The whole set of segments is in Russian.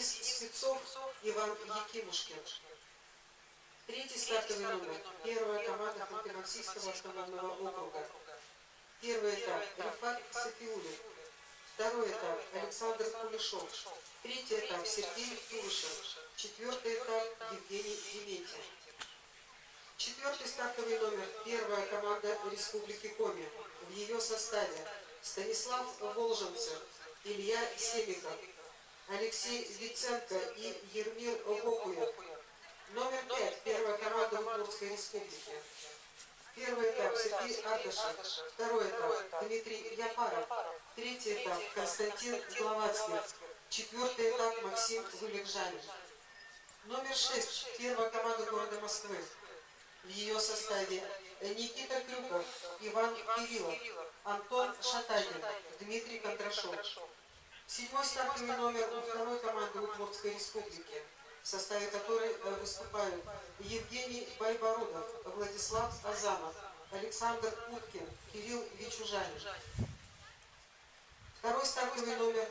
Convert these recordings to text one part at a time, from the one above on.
Денис Спецов, Иван Якимушкин. Третий стартовый номер. Первая команда Ханты-Мансийского автономного округа. Первый этап Рифат Сафиуллин. Второй этап Александр Кулешов. Третий этап Сергей Тулышев. Четвертый этап Евгений Дементьев. Четвертый стартовый номер. Первая команда Республики Коми. В ее составе Станислав Волженцев, Илья Семиков, Алексей Виценко и Ермил Гокуев. Номер 5. Первая команда Удмуртской Республики. Первый этап Сергей Ардашев. Второй этап Дмитрий Япаров. Третий этап Константин Гловацкий. Четвертый этап Максим Вылегжанин. Номер 6. Первая команда города Москвы. В ее составе Никита Крюков, Иван Кириллов, Антон Шатагин, Дмитрий Кондрашов. Седьмой стартовый номер у второй команды Удмуртской Республики, в составе которой выступают Евгений Байбородов, Владислав Азамов, Александр Уткин, Кирилл Вичужанин. Второй стартовый номер,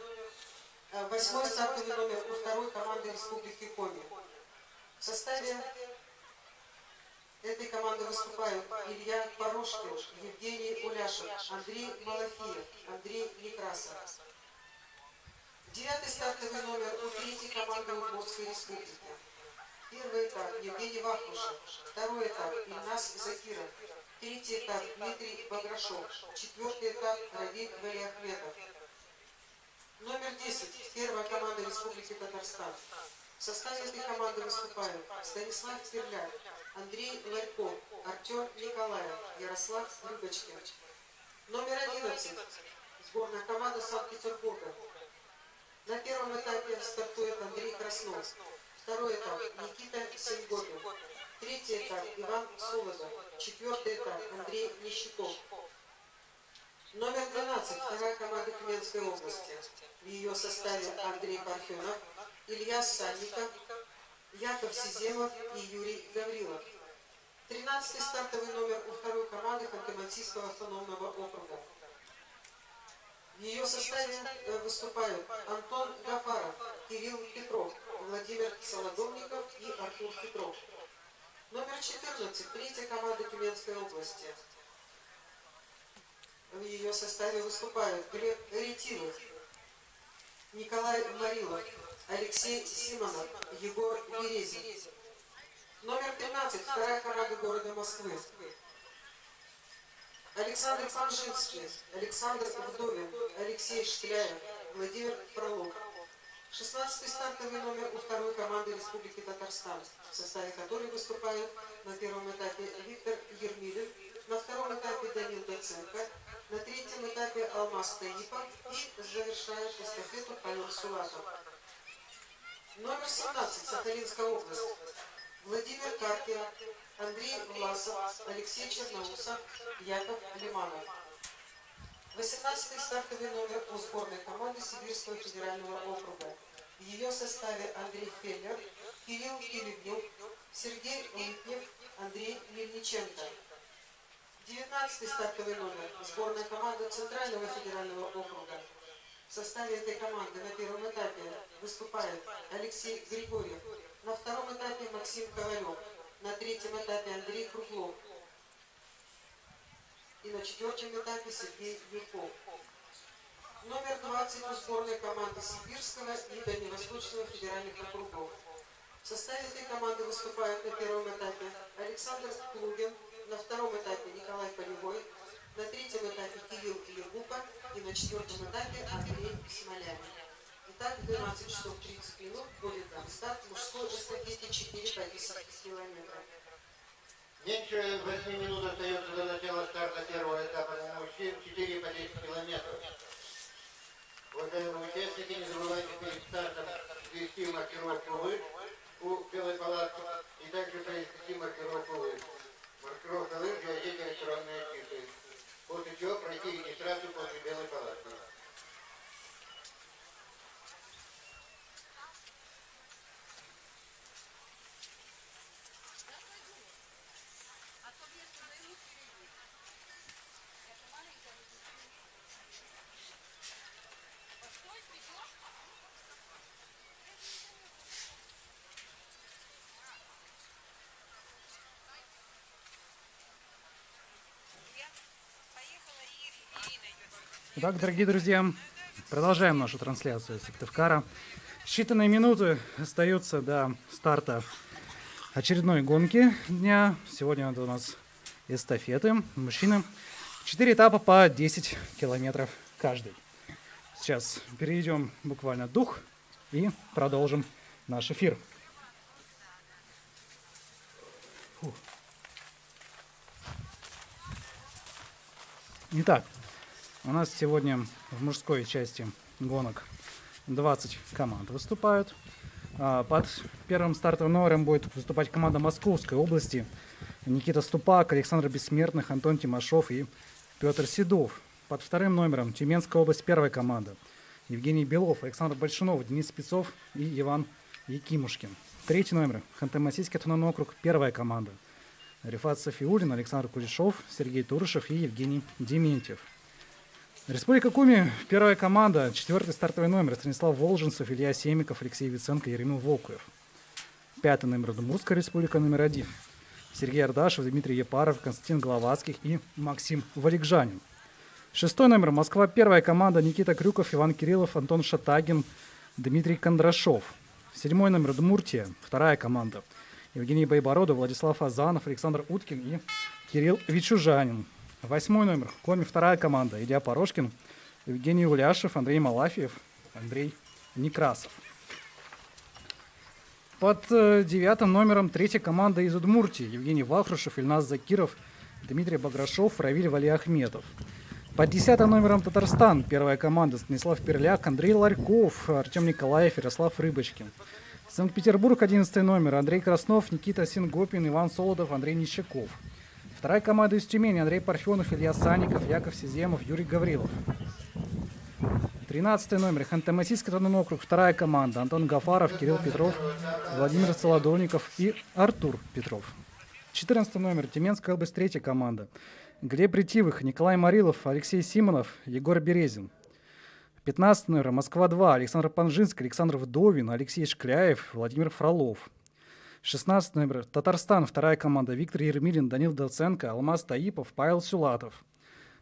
восьмой стартовый номер у второй команды Республики Коми. В составе этой команды выступают Илья Порошкин, Евгений Уляшев, Андрей Малафиев, Андрей Некрасов. Девятый стартовый номер у третьей команды Удмуртской Республики. Первый этап Евгений Вахрушев, второй этап Ильнас Закиров, третий этап Дмитрий Баграшов, четвертый этап Равиль Валиахметов. Номер 10. Первая команда Республики Татарстан. В составе этой команды выступают Станислав Перляк, Андрей Ларьков, Артем Николаев, Ярослав Рыбочкин. Номер 11. Сборная команда Санкт-Петербурга. На первом этапе стартует Андрей Краснов. Второй этап Никита Сеньгопин. Третий этап Иван Солодов. Четвертый этап Андрей Нищеков. Номер 12. Вторая команда Тюменской области. В ее составе Андрей Парфенов, Илья Санников, Яков Сиземов и Юрий Гаврилов. 13-й стартовый номер у второй команды Ханты-Мансийского автономного округа. В ее составе выступают Антон Гафаров, Кирилл Петров, Владимир Солодовников и Артур Петров. Номер 14. Третья команда Тюменской области. В ее составе выступают Глеб Ретилов, Николай Марилов, Алексей Симонов, Егор Березин. Номер 15. Вторая команда города Москвы. Александр Панжинский, Александр Вдовин, Алексей Штляев, Владимир Фролов. 16-й стартовый номер у второй команды Республики Татарстан, в составе которой выступают на первом этапе Виктор Ермилин, на втором этапе Данил Доценко, на третьем этапе Алмаз Таипов и завершает эстафету Павел Сулатов. Номер 17. Сахалинская область. Владимир Карпин, Андрей Власов, Алексей Черноусов, Яков Лиманов. 18-й стартовый номер у сборной команды Сибирского федерального округа. В ее составе Андрей Феллер, Кирилл Килевнюк, Сергей Лытнев, Андрей Мельниченко. 19-й стартовый номер сборная команда Центрального федерального округа. В составе этой команды на первом этапе выступает Алексей Григорьев, на втором этапе Максим Ковалев, на третьем этапе Андрей Круглов и на четвертом этапе Сергей Юрков. Номер 20 у сборной команды Сибирского и Дальневосточного федеральных округов. В составе этой команды выступают на первом этапе Александр Клугин, на втором этапе Николай Полевой, на третьем этапе Кирилл Егупа и на четвертом этапе Андрей Смолянин. Итак, в 12 часов 30 минут будет старт мужской эстафете 4 по 10 километров. Меньше 8 минут остается до начала старта первого этапа для мужчин 4 по 10 километров. Уважаемые участники, не забывайте перед стартом ввести маркировку «Вы» у белой палатки и также произвести маркировку «Вы». Маркировка «Вы» для одеть электронные чипы. После чего пройти регистрацию после белой палатки. Итак, дорогие друзья, продолжаем нашу трансляцию Сыктывкара. Считанные минуты остаются до старта очередной гонки дня. Сегодня это у нас эстафеты. Мужчины. 4 этапа по 10 километров каждый. Сейчас перейдем буквально дух и продолжим наш эфир. Итак, у нас сегодня в мужской части гонок 20 команд выступают. Под первым стартовым номером будет выступать команда Московской области. Никита Ступак, Александр Бессмертных, Антон Тимошов и Петр Седов. Под вторым номером Тюменская область, первая команда. Евгений Белов, Александр Большунов, Денис Спецов и Иван Якимушкин. Третий номер Ханты-Мансийский автономный округ, первая команда. Рифат Сафиуллин, Александр Кулешов, Сергей Турышев и Евгений Дементьев. Республика Коми, первая команда, четвертый стартовый номер. Станислав Волжинцев, Илья Семиков, Алексей Виценко, Еремил Волкуев. Пятый номер Удмуртская республика, номер 1. Сергей Ардашев, Дмитрий Епаров, Константин Гловацких и Максим Валикжанин. Шестой номер Москва, первая команда. Никита Крюков, Иван Кириллов, Антон Шатагин, Дмитрий Кондрашов. Седьмой номер Удмуртия, вторая команда. Евгений Байбородов, Владислав Азанов, Александр Уткин и Кирилл Вичужанин. Восьмой номер Коми, вторая команда. Илья Порошкин, Евгений Уляшев, Андрей Малафьев, Андрей Некрасов. Под девятым номером третья команда из Удмуртии. Евгений Вахрушев, Ильназ Закиров, Дмитрий Баграшов, Равиль Валиахметов. Под десятым номером Татарстан. Первая команда. Станислав Перляк, Андрей Ларьков, Артем Николаев, Ярослав Рыбочкин. Санкт-Петербург, 11 номер. Андрей Краснов, Никита Сингопин, Иван Солодов, Андрей Нищаков. Вторая команда из Тюмени. Андрей Парфенов, Илья Санников, Яков Сиземов, Юрий Гаврилов. 13 номер. Ханты-Мансийский автономный округ. Вторая команда. Антон Гафаров, Кирилл Петров, Владимир Солодовников и Артур Петров. 14 номер. Тюменская область, третья команда. Глеб Ретивых, Николай Марилов, Алексей Симонов, Егор Березин. 15 номер. Москва-2. Александр Панжинский, Александр Вдовин, Алексей Шкляев, Владимир Фролов. 16 номер. Татарстан. Вторая команда. Виктор Ермилин, Данил Доценко, Алмаз Таипов, Павел Сюлатов.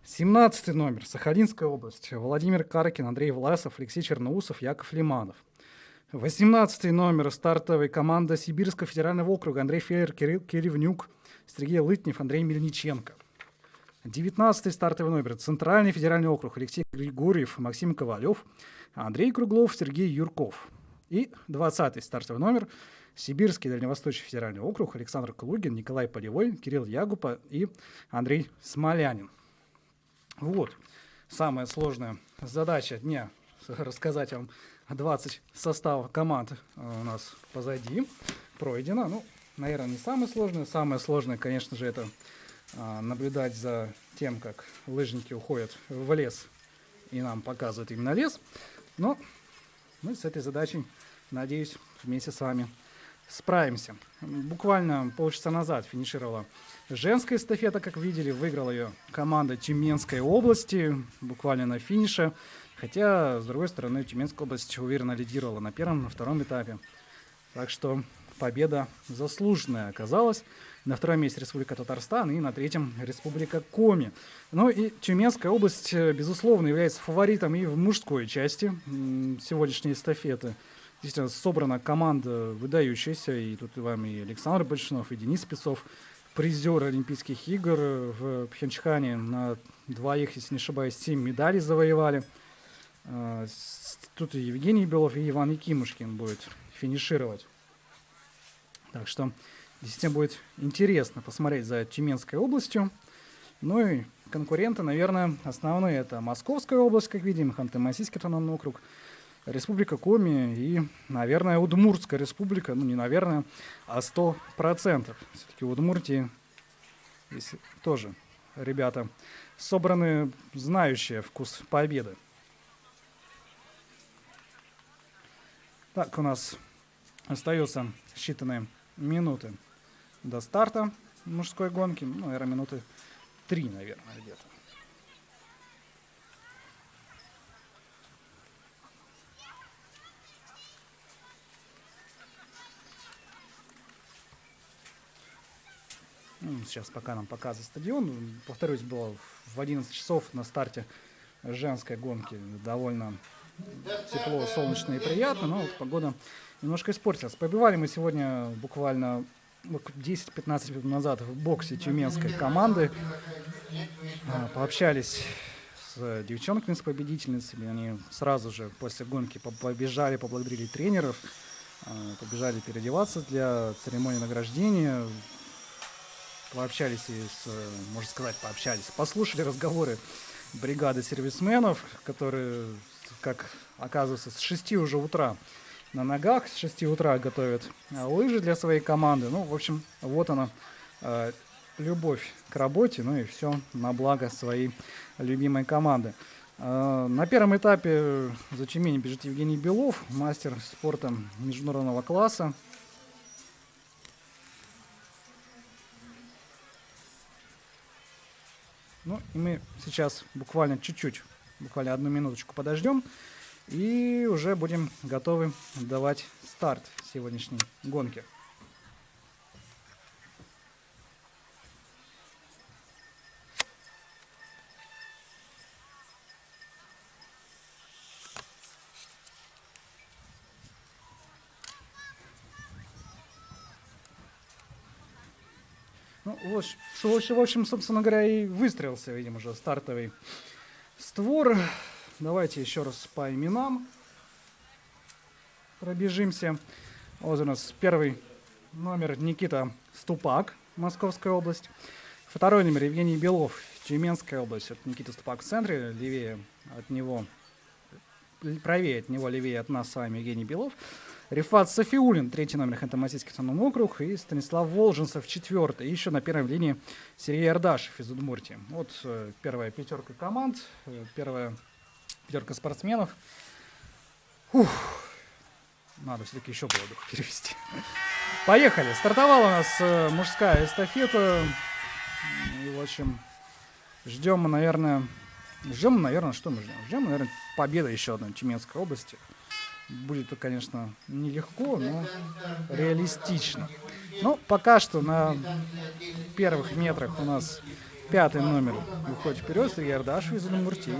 17 номер. Сахалинская область. Владимир Каркин, Андрей Власов, Алексей Черноусов, Яков Лиманов. 18 номер. Стартовая команда Сибирского федерального округа. Андрей Феллер, Кирилл Киривнюк, Сергей Лытнев, Андрей Мельниченко. 19 стартовый номер. Центральный федеральный округ. Алексей Григорьев, Максим Ковалев, Андрей Круглов, Сергей Юрков. И 20 стартовый номер. Сибирский дальневосточный федеральный округ. Александр Калугин, Николай Полевой, Кирилл Ягупа и Андрей Смолянин. Вот. Самая сложная задача дня — рассказать вам 20 составов команд у нас позади. Пройдено. Ну, наверное, не самое сложное. Самое сложное, конечно же, это наблюдать за тем, как лыжники уходят в лес и нам показывают именно лес. Но мы с этой задачей, надеюсь, вместе с вами справимся. Буквально полчаса назад финишировала женская эстафета, как видели. Выиграла ее команда Тюменской области буквально на финише. Хотя, с другой стороны, Тюменская область уверенно лидировала на первом, на втором этапе. Так что победа заслуженная оказалась. На втором месте Республика Татарстан и на третьем Республика Коми. Ну и Тюменская область, безусловно, является фаворитом и в мужской части сегодняшней эстафеты. Действительно, собрана команда выдающаяся. И тут вам и Александр Большунов, и Денис Спецов, призеры Олимпийских игр в Пхенчхане. На двоих, если не ошибаюсь, 7 медалей завоевали. Тут и Евгений Белов, и Иван Якимушкин будет финишировать. Так что действительно будет интересно посмотреть за Тюменской областью. Ну и конкуренты, наверное, основные. Это Московская область, как видим, Ханты-Мансийский автономный округ, Республика Коми и, наверное, Удмуртская республика. Ну, не наверное, а 100%. Все-таки в Удмуртии здесь тоже ребята собраны, знающие вкус победы. Так, у нас остается считанные минуты до старта мужской гонки. Ну, наверное, минуты 3, наверное, где-то. Сейчас пока нам показывает стадион. Повторюсь, было в 11 часов на старте женской гонки. Довольно тепло, солнечно и приятно, но вот погода немножко испортилась. Побивали мы сегодня буквально 10-15 минут назад в боксе тюменской команды. Пообщались с девчонками, с победительницами. Они сразу же после гонки побежали, поблагодарили тренеров, побежали переодеваться для церемонии награждения. Пообщались и можно сказать, послушали разговоры бригады сервисменов, которые, как оказывается, с 6 уже утра на ногах, с 6 утра готовят лыжи для своей команды. Ну, в общем, вот она, любовь к работе, ну и все на благо своей любимой команды. На первом этапе за Тюмень бежит Евгений Белов, мастер спорта международного класса. Ну, и мы сейчас буквально чуть-чуть, буквально 1 минуточку подождем, и уже будем готовы давать старт сегодняшней гонке. Ну, вот, в общем, собственно говоря, и выстроился, видимо, уже стартовый створ. Давайте еще раз по именам пробежимся. Вот у нас первый номер Никита Ступак, Московская область. Второй номер Евгений Белов, Тюменская область. Это Никита Ступак в центре, левее от него, правее от него, левее от нас с вами Евгений Белов. Рифат Сафиуллин, 3 номер, Ханты-Мансийский автономный округ, и Станислав Волженцев, 4. И еще на первой линии Сергей Ардашев из Удмуртии. Вот первая пятерка команд, первая пятерка спортсменов. Надо все-таки еще воздух перевести. Поехали. Стартовала у нас мужская эстафета. И, в общем, ждем, наверное, что мы ждем? Ждем, наверное, победы еще одной Тюменской области. Будет, конечно, нелегко, но реалистично. Но пока что на первых метрах у нас 5 номер выходит вперед, Сергей Ардашев из Удмуртии,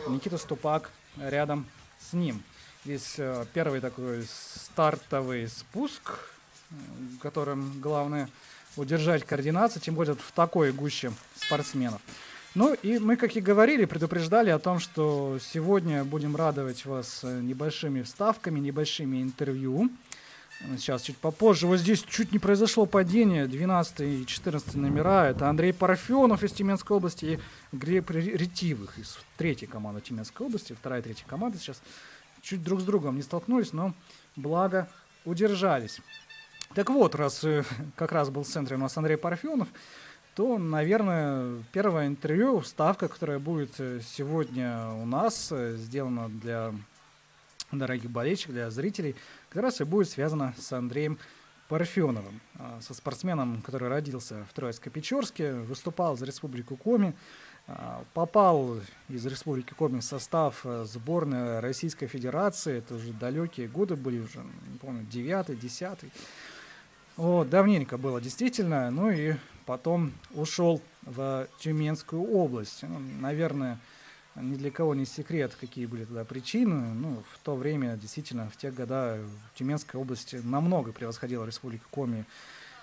Никита Ступак рядом с ним. Здесь первый такой стартовый спуск, в котором главное удержать координацию, тем более в такой гуще спортсменов. Ну и мы, как и говорили, предупреждали о том, что сегодня будем радовать вас небольшими вставками, небольшими интервью. Сейчас чуть попозже. Вот здесь чуть не произошло падение. 12 и 14 номера. Это Андрей Парфенов из Тюменской области и Глеб Ретивых из 3-й команды Тюменской области. 2-я и 3-я команда сейчас чуть друг с другом не столкнулись, но благо удержались. Так вот, раз как раз был в центре у нас Андрей Парфенов, то, наверное, первое интервью, вставка, которая будет сегодня у нас, сделана для дорогих болельщиков, для зрителей, как раз и будет связана с Андреем Парфеновым, со спортсменом, который родился в Троицко-Печорске, выступал за Республику Коми, попал из Республики Коми в состав сборной Российской Федерации. Это уже далекие годы были, уже, не помню, 9-й, 10-й. Вот, давненько было действительно, ну и потом ушел в Тюменскую область. Ну, наверное, ни для кого не секрет, какие были тогда причины. Ну, в то время, действительно, в те годы Тюменская область намного превосходила Республику Коми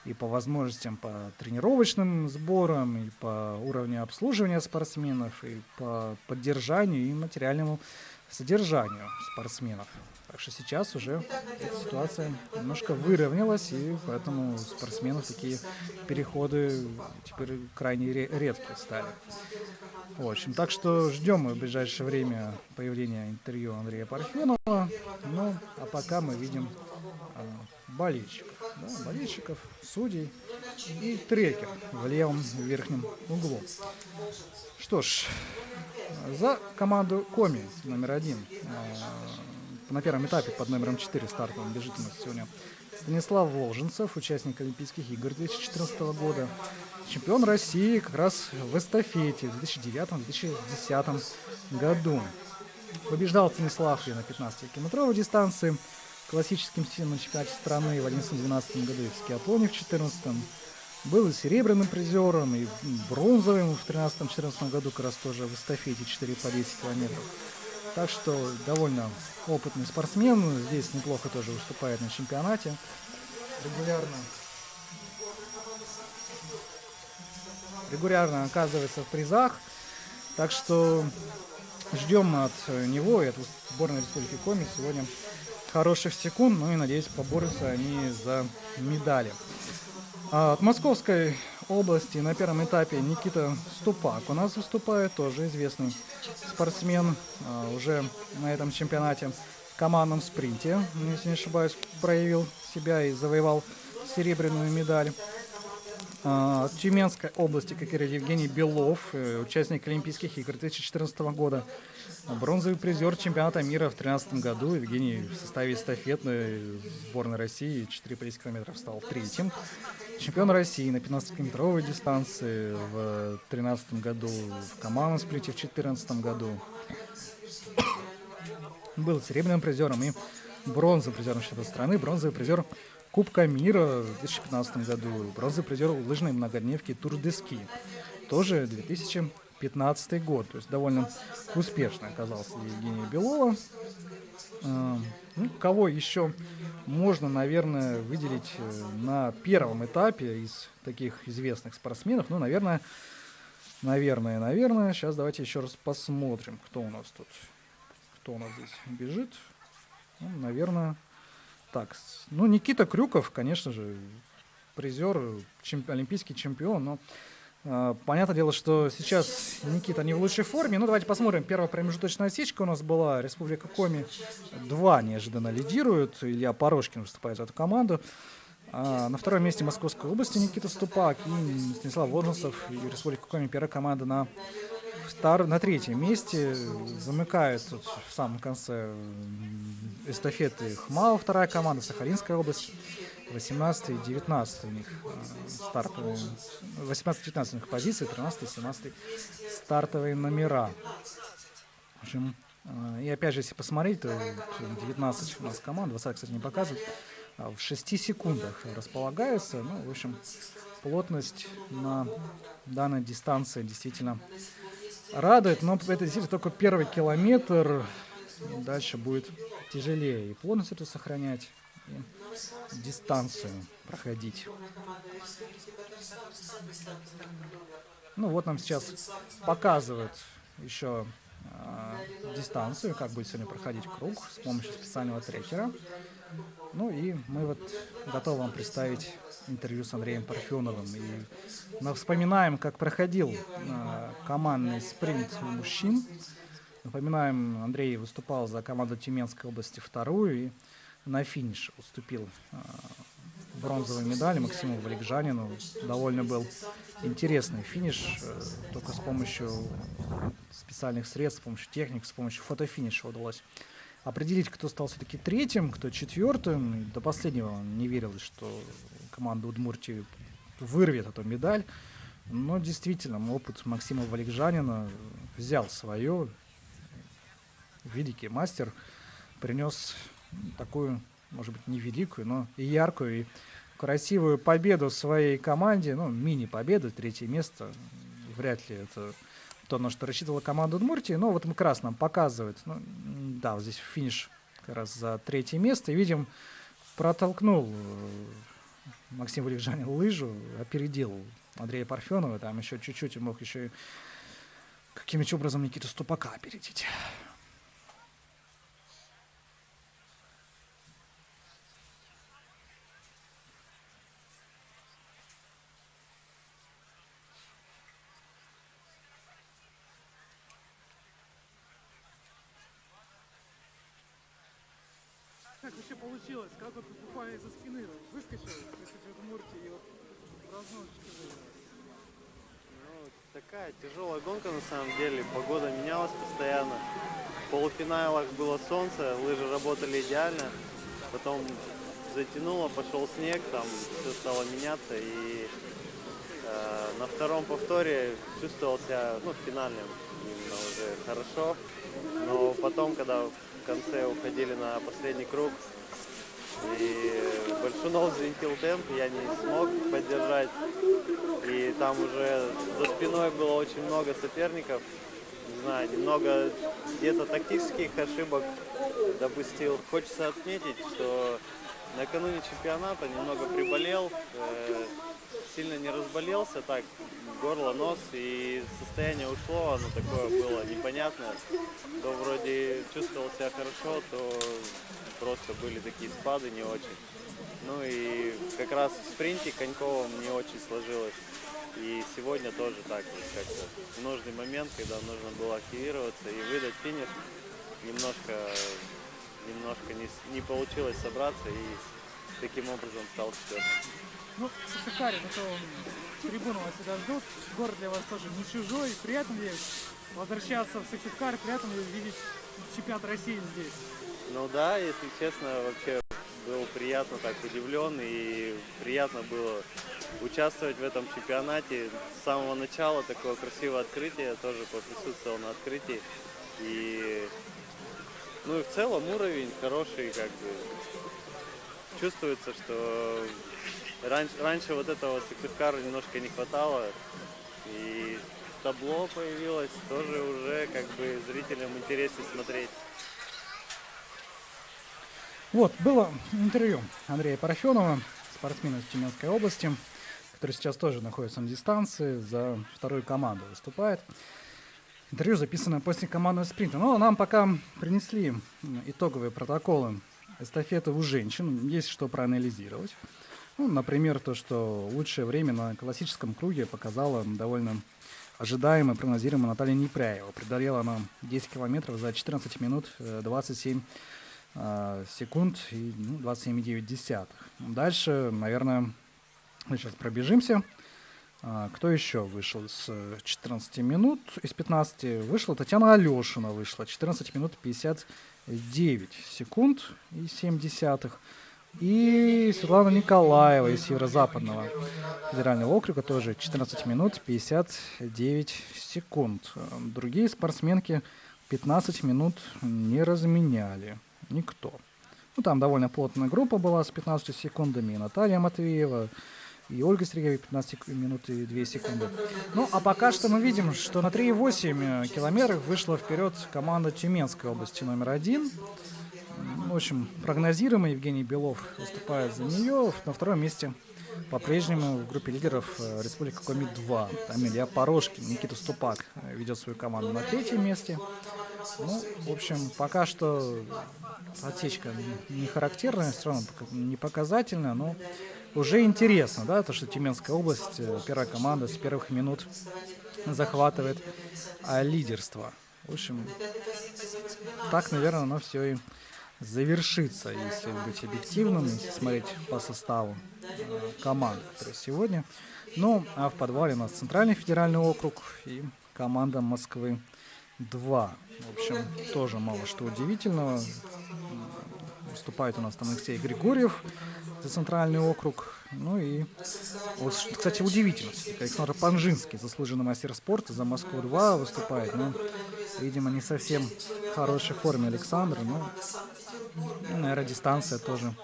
и по возможностям по тренировочным сборам, и по уровню обслуживания спортсменов, и по поддержанию и материальному содержанию спортсменов. Так что сейчас уже эта ситуация немножко выровнялась, и поэтому у спортсменов такие переходы теперь крайне редкие стали. В общем, так что ждем мы в ближайшее время появления интервью Андрея Парфенова. Ну, а пока мы видим болельщиков. Да, болельщиков, судей и трекер в левом верхнем углу. Что ж, за команду Коми номер 1 на первом этапе под номером 4 стартовым бежит у нас сегодня Станислав Волженцев, участник Олимпийских игр 2014 года, чемпион России как раз в эстафете в 2009-2010 году. Побеждал Станислав и на 15-километровой дистанции, классическим стилем на чемпионате страны в 2011-2012 году и в скиатлоне в 2014. был и серебряным призером, и бронзовым в 2013-2014 году, как раз тоже в эстафете 4 по 10 километров. Так что довольно опытный спортсмен, здесь неплохо тоже выступает на чемпионате регулярно оказывается в призах. Так что ждем от него и от сборной Республики Коми сегодня хороших секунд, ну и, надеюсь, поборются они за медали. От Московской области на первом этапе Никита Ступак у нас выступает, тоже известный спортсмен, уже на этом чемпионате в командном спринте, если не ошибаюсь, проявил себя и завоевал серебряную медаль. От Тюменской области, как и Евгений Белов, участник Олимпийских игр 2014 года, бронзовый призер чемпионата мира в 2013 году. Евгений в составе эстафетной сборной России 4 по 10 километров стал третьим. Чемпион России на 15-километровой дистанции в 2013 году, в командном сплите в 2014 году. Был серебряным призером и бронзовым призером чемпионата страны, бронзовый призер Кубка мира в 2015 году, бронзовый призер лыжной многодневки Тур-де-Ски, тоже 2015 год, то есть довольно успешно оказался Евгения Белова. Кого еще можно, наверное, выделить на первом этапе из таких известных спортсменов? Ну, наверное, сейчас давайте еще раз посмотрим, кто у нас здесь бежит. Ну, наверное, так, Никита Крюков, конечно же, призер, олимпийский чемпион, но понятное дело, что сейчас Никита не в лучшей форме. Ну, давайте посмотрим. Первая промежуточная отсечка у нас была. Республика Коми 2 неожиданно лидирует. Илья Порошкин выступает за эту команду. На втором месте Московской области Никита Ступак и Станислав Водносов. И Республика Коми первая команда на третьем месте. Замыкает тут в самом конце эстафеты ХМАО, вторая команда, Сахалинская область. 18 и 19 у них стартовые, 18-19 у них позиции, 13-17 стартовые номера. В общем, и опять же, если посмотреть, то 19 у нас команд, 20, кстати, не показывают, в 6 секундах располагаются. Ну, в общем, плотность на данной дистанции действительно радует, но это действительно только первый километр, дальше будет тяжелее и плотность эту сохранять, и дистанцию проходить. Ну вот нам сейчас показывают еще дистанцию, как будет сегодня проходить круг с помощью специального трекера. Ну и мы вот готовы вам представить интервью с Андреем Парфеновым. И вспоминаем, как проходил командный спринт мужчин. Напоминаем, Андрей выступал за команду Тюменской области вторую и на финише уступил бронзовой медали Максиму Валикжанину. Довольно был интересный финиш, только с помощью специальных средств, с помощью техник, с помощью фотофиниша удалось определить, кто стал все-таки третьим, кто четвертым. До последнего не верилось, что команда Удмуртии вырвет эту медаль. Но действительно, опыт Максима Валикжанина взял свое. Великий мастер принес такую, может быть, не великую, но и яркую, и красивую победу своей команде. Ну, мини-победу, 3-е место. Вряд ли это то, на что рассчитывала команда Удмуртии. Но вот как раз нам показывает. Ну, да, вот здесь финиш как раз за 3-е место. И видим, протолкнул Максим Валикжанин лыжу, опередил Андрея Парфенова. Там еще чуть-чуть и мог еще и каким-нибудь образом Никиту Ступака опередить. Как вообще получилось? Как вот буквально из-за спины выскочил, если в Удмуртии, и вот разносчик. Ну, такая тяжелая гонка на самом деле. Погода менялась постоянно. В полуфиналах было солнце, лыжи работали идеально. Потом затянуло, пошел снег, там все стало меняться. И на втором повторе чувствовал себя, в финальном именно уже хорошо. Но потом, когда в конце уходили на последний круг, и Горшунов взвинтил темп, я не смог поддержать. И там уже за спиной было очень много соперников. Не знаю, немного где-то тактических ошибок допустил. Хочется отметить, что накануне чемпионата немного приболел, сильно не разболелся, так, горло, нос, и состояние ушло, оно такое было непонятное. То вроде чувствовал себя хорошо, то просто были такие спады не очень. Ну и как раз в спринте Коньковым не очень сложилось. И сегодня тоже так, как-то в нужный момент, когда нужно было активироваться и выдать финиш, немножко не получилось собраться, и таким образом стал четвертым. Ну, в Сыктывкаре, на то трибуну вас всегда ждут. Город для вас тоже не чужой. Приятно ли возвращаться в Сыктывкар, приятно ли видеть чемпионат России здесь? Ну да, если честно, вообще был приятно так удивлен, и приятно было участвовать в этом чемпионате. С самого начала такое красивое открытие, я тоже поприсутствовал на открытии. И ну и в целом уровень хороший, как бы чувствуется, что раньше вот этого Сыктывкару немножко не хватало. И табло появилось, тоже уже как бы зрителям интереснее смотреть. Вот, было интервью Андрея Парфенова, спортсмена из Тюменской области, который сейчас тоже находится на дистанции, за вторую команду выступает. Интервью записано после командного спринта. Но нам пока принесли итоговые протоколы эстафеты у женщин. Есть что проанализировать. Ну, например, то, что лучшее время на классическом круге показала довольно ожидаемая, прогнозируемая Наталья Непряева. Преодолела она 10 километров за 14 минут 27 секунд и 27,9. Дальше, наверное, мы сейчас пробежимся. Кто еще вышел с 14 минут? Из 15 вышла Татьяна Алешина, вышла 14 минут 59 секунд и 7 десятых. И Светлана Николаева из Северо-Западного федерального округа тоже 14 минут 59 секунд. Другие спортсменки 15 минут не разменяли. Никто. Ну, там довольно плотная группа была с 15 секундами. И Наталья Матвеева, и Ольга Сергеева 15 минут и 2 секунды. Ну, а пока что мы видим, что на 3,8 километров вышла вперед команда Тюменской области номер 1. В общем, прогнозируемый Евгений Белов выступает за нее. На втором месте по-прежнему в группе лидеров Республика Коми-2. Там Илья Порошкин, Никита Ступак ведет свою команду на 3-м месте. Ну, в общем, пока что отсечка не характерная, все равно не показательная, но уже интересно, да, то, что Тюменская область, первая команда с первых минут захватывает лидерство. В общем, так, наверное, оно все и завершится, если быть объективным, если смотреть по составу команд, которые сегодня. Ну, а в подвале у нас Центральный федеральный округ и команда Москвы 2. В общем, тоже мало что удивительного. Выступает у нас там Алексей Григорьев за Центральный округ. Ну и, вот, кстати, удивительно. Александр Панжинский, заслуженный мастер спорта, за Москву-2 выступает. Ну, видимо, не совсем в хорошей форме Александр. Но, наверное, дистанция тоже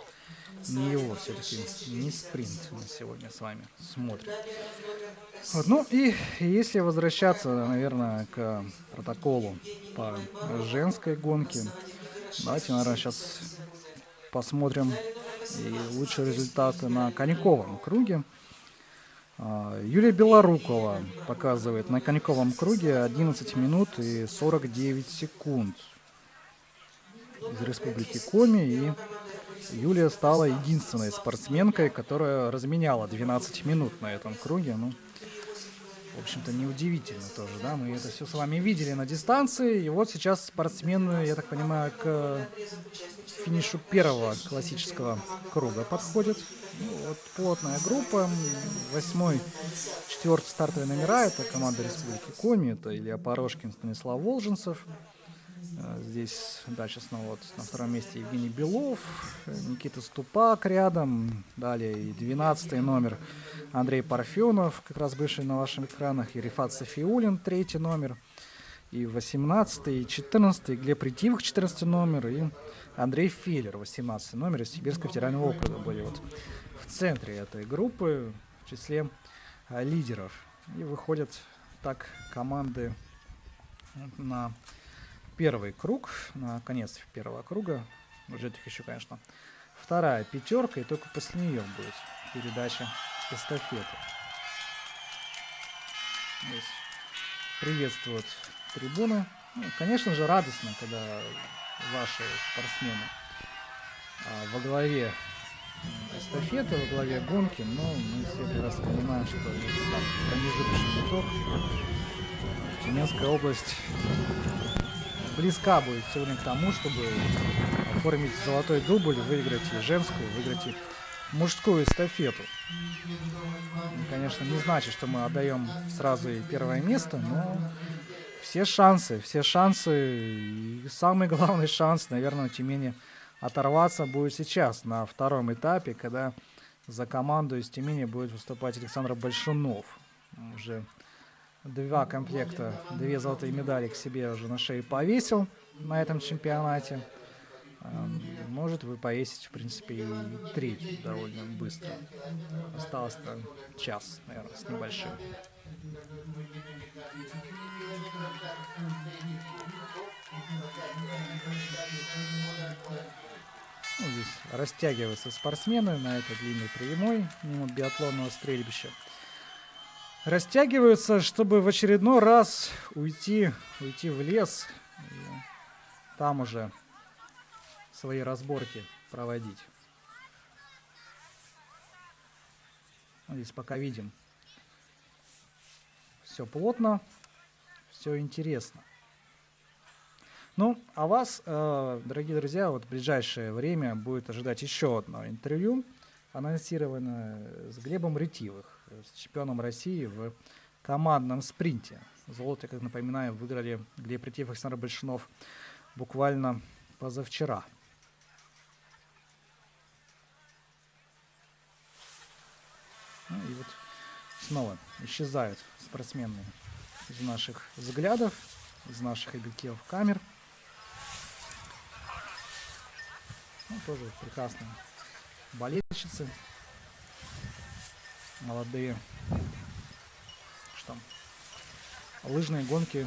не его. Все-таки не спринт мы сегодня с вами смотрим. Вот, ну и если возвращаться, наверное, к протоколу по женской гонке, давайте, наверное, сейчас посмотрим и лучшие результаты на коньковом круге. Юлия Белорукова показывает на коньковом круге 11 минут и 49 секунд из Республики Коми. И Юлия стала единственной спортсменкой, которая разменяла 12 минут на этом круге. Ну, в общем-то, неудивительно тоже, да, мы это все с вами видели на дистанции, и вот сейчас спортсмены, я так понимаю, к финишу первого классического круга подходят. Ну, вот плотная группа, 8-й, 4-й стартовые номера, это команда Республики Коми, это Илья Порошкин, Станислав Волженцев. Здесь дальше снова вот на втором месте Евгений Белов, Никита Ступак рядом, далее и 12-й номер Андрей Парфенов, как раз бывший на ваших экранах, и Рифат Софиулин, 3-й номер. и 18 и 14 Глеб Ретивых, 14 номер, и Андрей Феллер, 18 номер из Сибирского федерального округа, были вот в центре этой группы, в числе лидеров. И выходят так команды на первый круг, на конец первого круга. Ждет их еще, конечно, вторая пятерка, и только после нее будет передача эстафеты. Здесь приветствуют трибуны. Ну, конечно же, радостно, когда ваши спортсмены во главе эстафеты, во главе гонки, но мы все прекрасно понимаем, что это промежуточный итог. Тюменская область близка будет сегодня к тому, чтобы оформить золотой дубль, выиграть и женскую, выиграть и мужскую эстафету. И, конечно, не значит, что мы отдаем сразу и первое место, но все шансы, и самый главный шанс, наверное, у Тюмени оторваться будет сейчас, на втором этапе, когда за команду из Тюмени будет выступать Александр Большунов. Уже 2 комплекта, 2 золотые медали к себе уже на шее повесил на этом чемпионате. Может вы повесить, в принципе, и 3 довольно быстро. Осталось там час, наверное, с небольшим. Ну, здесь растягиваются спортсмены на этой длинной прямой мимо биатлонного стрельбища. Растягиваются, чтобы в очередной раз уйти в лес и там уже свои разборки проводить. Здесь пока видим. Все плотно, все интересно. Ну, а вас, дорогие друзья, вот в ближайшее время будет ожидать еще одно интервью, анонсированное с Глебом Ретивых, с чемпионом России в командном спринте. Золото, как напоминаю, выиграли Глеб Ретивых и Александр Большунов буквально позавчера. Ну и вот снова исчезают спортсмены из наших взглядов, из наших объективов камер. Ну, тоже прекрасные болельщицы, молодые. Что? Лыжные гонки,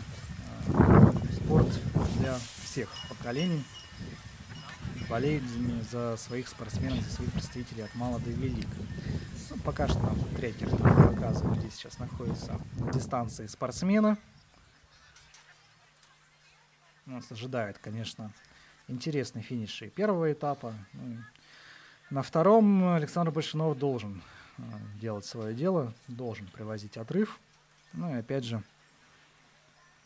спорт для всех поколений. Болеют за своих спортсменов, за своих представителей от мала до велика. Ну, пока что нам трекер показывает, где сейчас находится на дистанции спортсмена. Нас ожидает, конечно, интересный финиш и первого этапа. На втором Александр Большунов должен делать свое дело, должен привозить отрыв. Ну и опять же,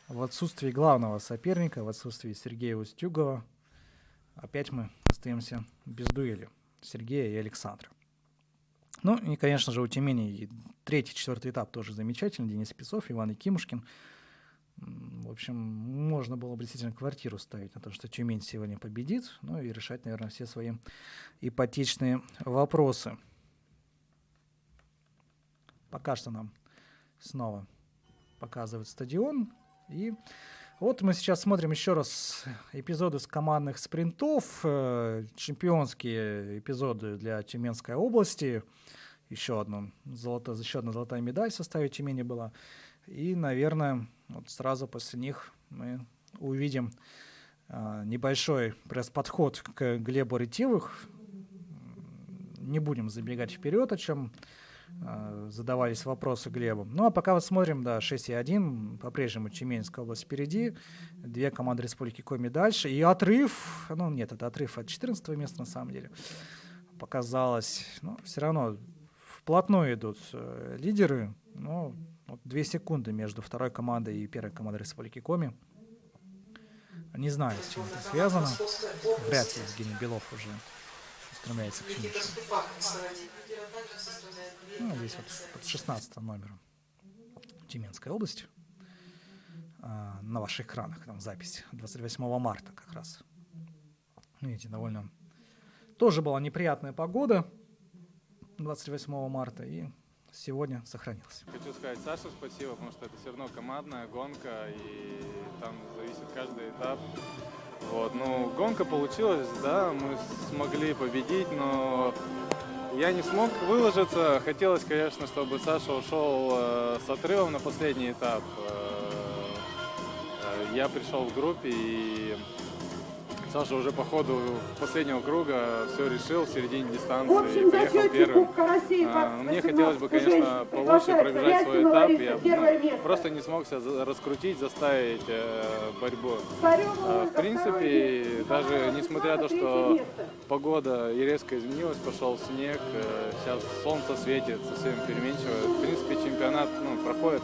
в отсутствии главного соперника, в отсутствии Сергея Устюгова, опять мы остаемся без дуэли Сергея и Александра. Ну и, конечно же, у Тюмени 3-4 этап тоже замечательный. Денис Песцов, Иван Якимушкин. В общем, можно было бы действительно квартиру ставить на то, что Тюмень сегодня победит, ну и решать, наверное, все свои ипотечные вопросы. Пока что нам снова показывают стадион. И вот мы сейчас смотрим еще раз эпизоды с командных спринтов, чемпионские эпизоды для Тюменской области. Еще одна золотая медаль в составе Тюмени была. И, наверное, вот сразу после них мы увидим небольшой пресс-подход к Глебу Ретивых. Не будем забегать вперед, о чем задавались вопросы Глебу. Ну, а пока вот смотрим, да, 6:1, по-прежнему Тюменская область впереди, 2 команды Республики Коми дальше, и отрыв, ну, нет, это отрыв от 14 места, на самом деле, показалось, но все равно вплотную идут лидеры, но вот 2 секунды между второй командой и первой командой Республики Коми. Не знаю, с чем это связано, вряд ли Евгений Белов уже устремляется к финишу. Ну, здесь вот под 16 номером Тюменская область. На ваших экранах там запись 28 марта как раз. Видите, довольно... Тоже была неприятная погода 28 марта. И сегодня сохранилось. Хочу сказать Саше спасибо, потому что это все равно командная гонка, и там зависит каждый этап. Вот, ну, гонка получилась, да, мы смогли победить, но я не смог выложиться. Хотелось, конечно, чтобы Саша ушел с отрывом на последний этап. Я пришел в группе, и Саша уже по ходу последнего круга все решил в середине дистанции и приехал первым. Мне хотелось бы, конечно, получше пробежать свой этап. Я просто не смог себя раскрутить, заставить борьбу. В принципе, даже несмотря на то, что погода и резко изменилась, пошел снег, сейчас солнце светит, совсем переменчиво. В принципе, чемпионат проходит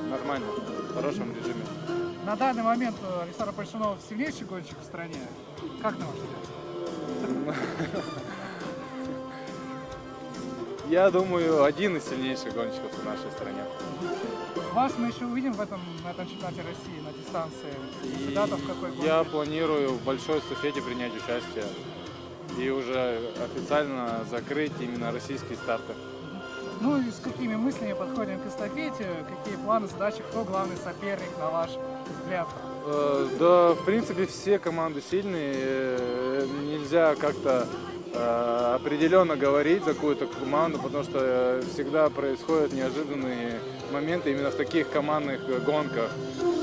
нормально, в хорошем режиме. На данный момент Александр Большунов сильнейший гонщик в стране. Как на ваш взгляд? Я думаю, один из сильнейших гонщиков в нашей стране. Вас мы еще увидим на этом чемпионате России на дистанции. И Дата в какой гонке? я планирую в большой эстафете принять участие и уже официально закрыть именно российские старты. Ну и с какими мыслями подходим к эстафете? Какие планы, задачи? Кто главный соперник, на ваш взгляд? Да, в принципе, все команды сильные. Нельзя как-то определенно говорить за какую-то команду, потому что всегда происходят неожиданные моменты именно в таких командных гонках.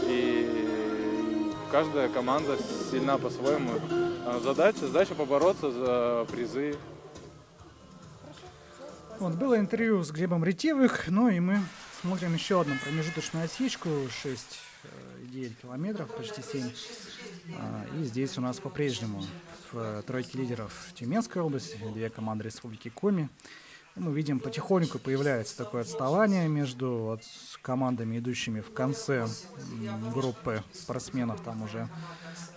И каждая команда сильна по-своему. Задача побороться за призы. Вот, было интервью с Глебом Ретивых, ну и мы смотрим еще одну промежуточную отсечку, 6,9 километров, почти 7. И здесь у нас по-прежнему в тройке лидеров Тюменская область, 2 команды Республики Коми. И мы видим, потихоньку появляется такое отставание между командами, идущими в конце группы спортсменов. Там уже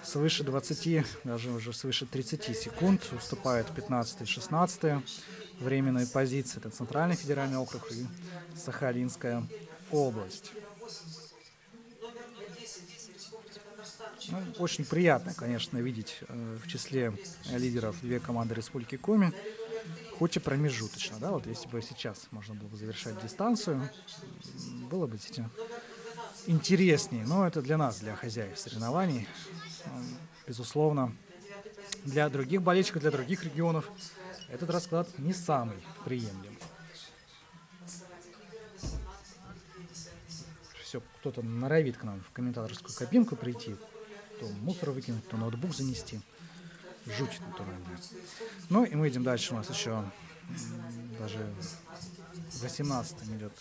свыше 20, даже уже свыше 30 секунд уступают 15 и 16 временные позиции. Это Центральный федеральный округ и Сахалинская область. Ну, очень приятно, конечно, видеть в числе лидеров 2 команды Республики Коми, хоть и промежуточно. Да? Вот если бы сейчас можно было бы завершать дистанцию, было бы действительно интереснее. Но это для нас, для хозяев соревнований. Безусловно, для других болельщиков, для других регионов этот расклад не самый приемлемый. Все, кто-то норовит к нам в комментаторскую кабинку прийти, то мусор выкинуть, то ноутбук занести. Жуть натуральная. Ну и мы идем дальше. У нас еще даже 18-м идет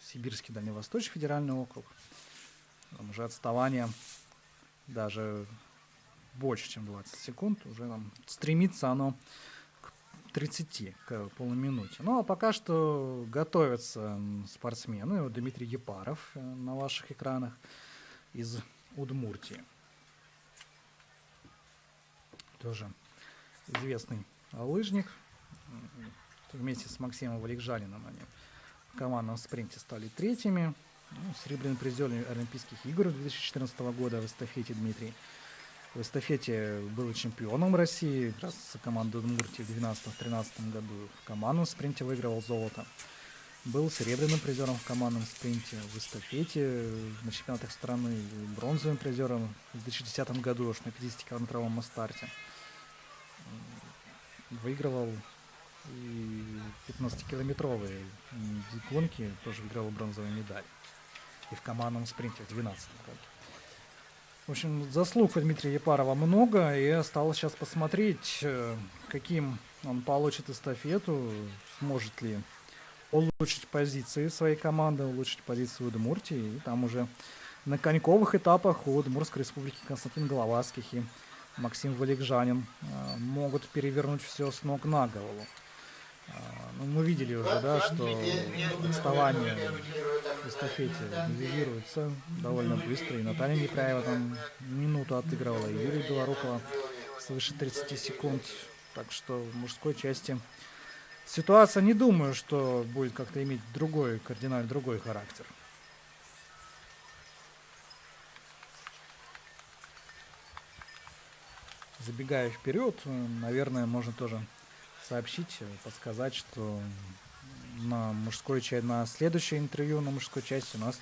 Сибирский Дальневосточный федеральный округ. Там уже отставание даже больше, чем 20 секунд. Уже нам стремится оно к 30, к полуминуте. Ну а пока что готовятся спортсмены. Вот Дмитрий Епаров на ваших экранах из Удмуртии. Тоже известный лыжник. Вместе с Максимом Валикжаниным они в командном спринте стали 3-ми. Ну, серебряный призер Олимпийских игр 2014 года в эстафете Дмитрий. В эстафете был чемпионом России, как раз команда Удмуртии в 2012-2013 году. В командном спринте выигрывал золото. Был серебряным призером в командном спринте, в эстафете на чемпионатах страны, бронзовым призером в 2010 году аж на 50-километровом старте. Выигрывал и 15-километровые гонки, тоже выиграл бронзовую медаль. И в командном спринте в 2012 году. В общем, заслуг у Дмитрия Епарова много, и осталось сейчас посмотреть, каким он получит эстафету, сможет ли улучшить позиции своей команды, улучшить позицию Удмуртии. И там уже на коньковых этапах у Удмуртской республики Константин Головацких и Максим Валикжанин могут перевернуть все с ног на голову. Ну, мы видели уже, да, что отставание в эстафете нивелируется довольно быстро. И Наталья Некраева там минуту отыгрывала, и Юрий Белорукова свыше 30 секунд. Так что в мужской части ситуация, не думаю, что будет как-то иметь кардинально другой характер. Забегая вперед, наверное, можно тоже сообщить, подсказать, что на следующее интервью на мужской части у нас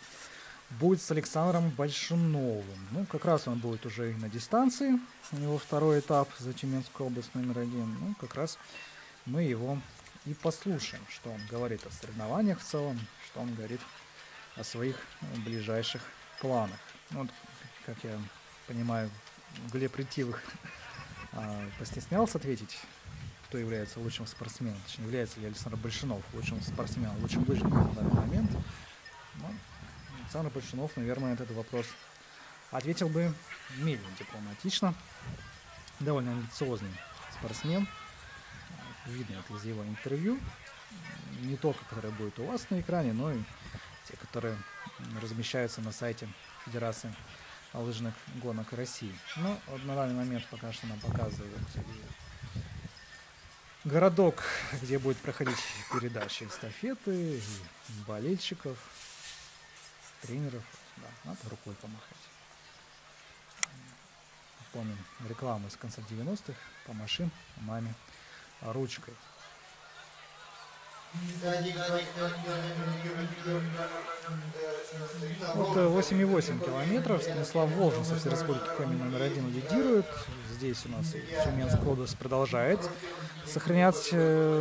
будет с Александром Большуновым. Ну, как раз он будет уже и на дистанции. У него второй этап за Тюменскую область номер 1. Ну, как раз мы его и послушаем, что он говорит о соревнованиях в целом, что он говорит о своих ближайших планах. Ну, вот, как я понимаю, Глеб Ретивых постеснялся ответить, кто является лучшим спортсменом, точнее, является ли Александр Большунов лучшим спортсменом, лучшим лыжником на данный момент. Но Александр Большунов, наверное, на этот вопрос ответил бы медленно, дипломатично. Довольно амбициозный спортсмен. Видно это из его интервью. Не только, которое будет у вас на экране, но и те, которые размещаются на сайте Федерации лыжных гонок России. Но вот на данный момент пока что нам показывают городок, где будет проходить передача эстафеты, болельщиков, тренеров. Да, надо рукой помахать. Помним рекламу из конца 90-х. Помаши маме ручкой. Вот 8,8 километров. Станислав Волжинцев в Республике Коми номер 1 лидирует. Здесь у нас Тюменская область продолжает сохранять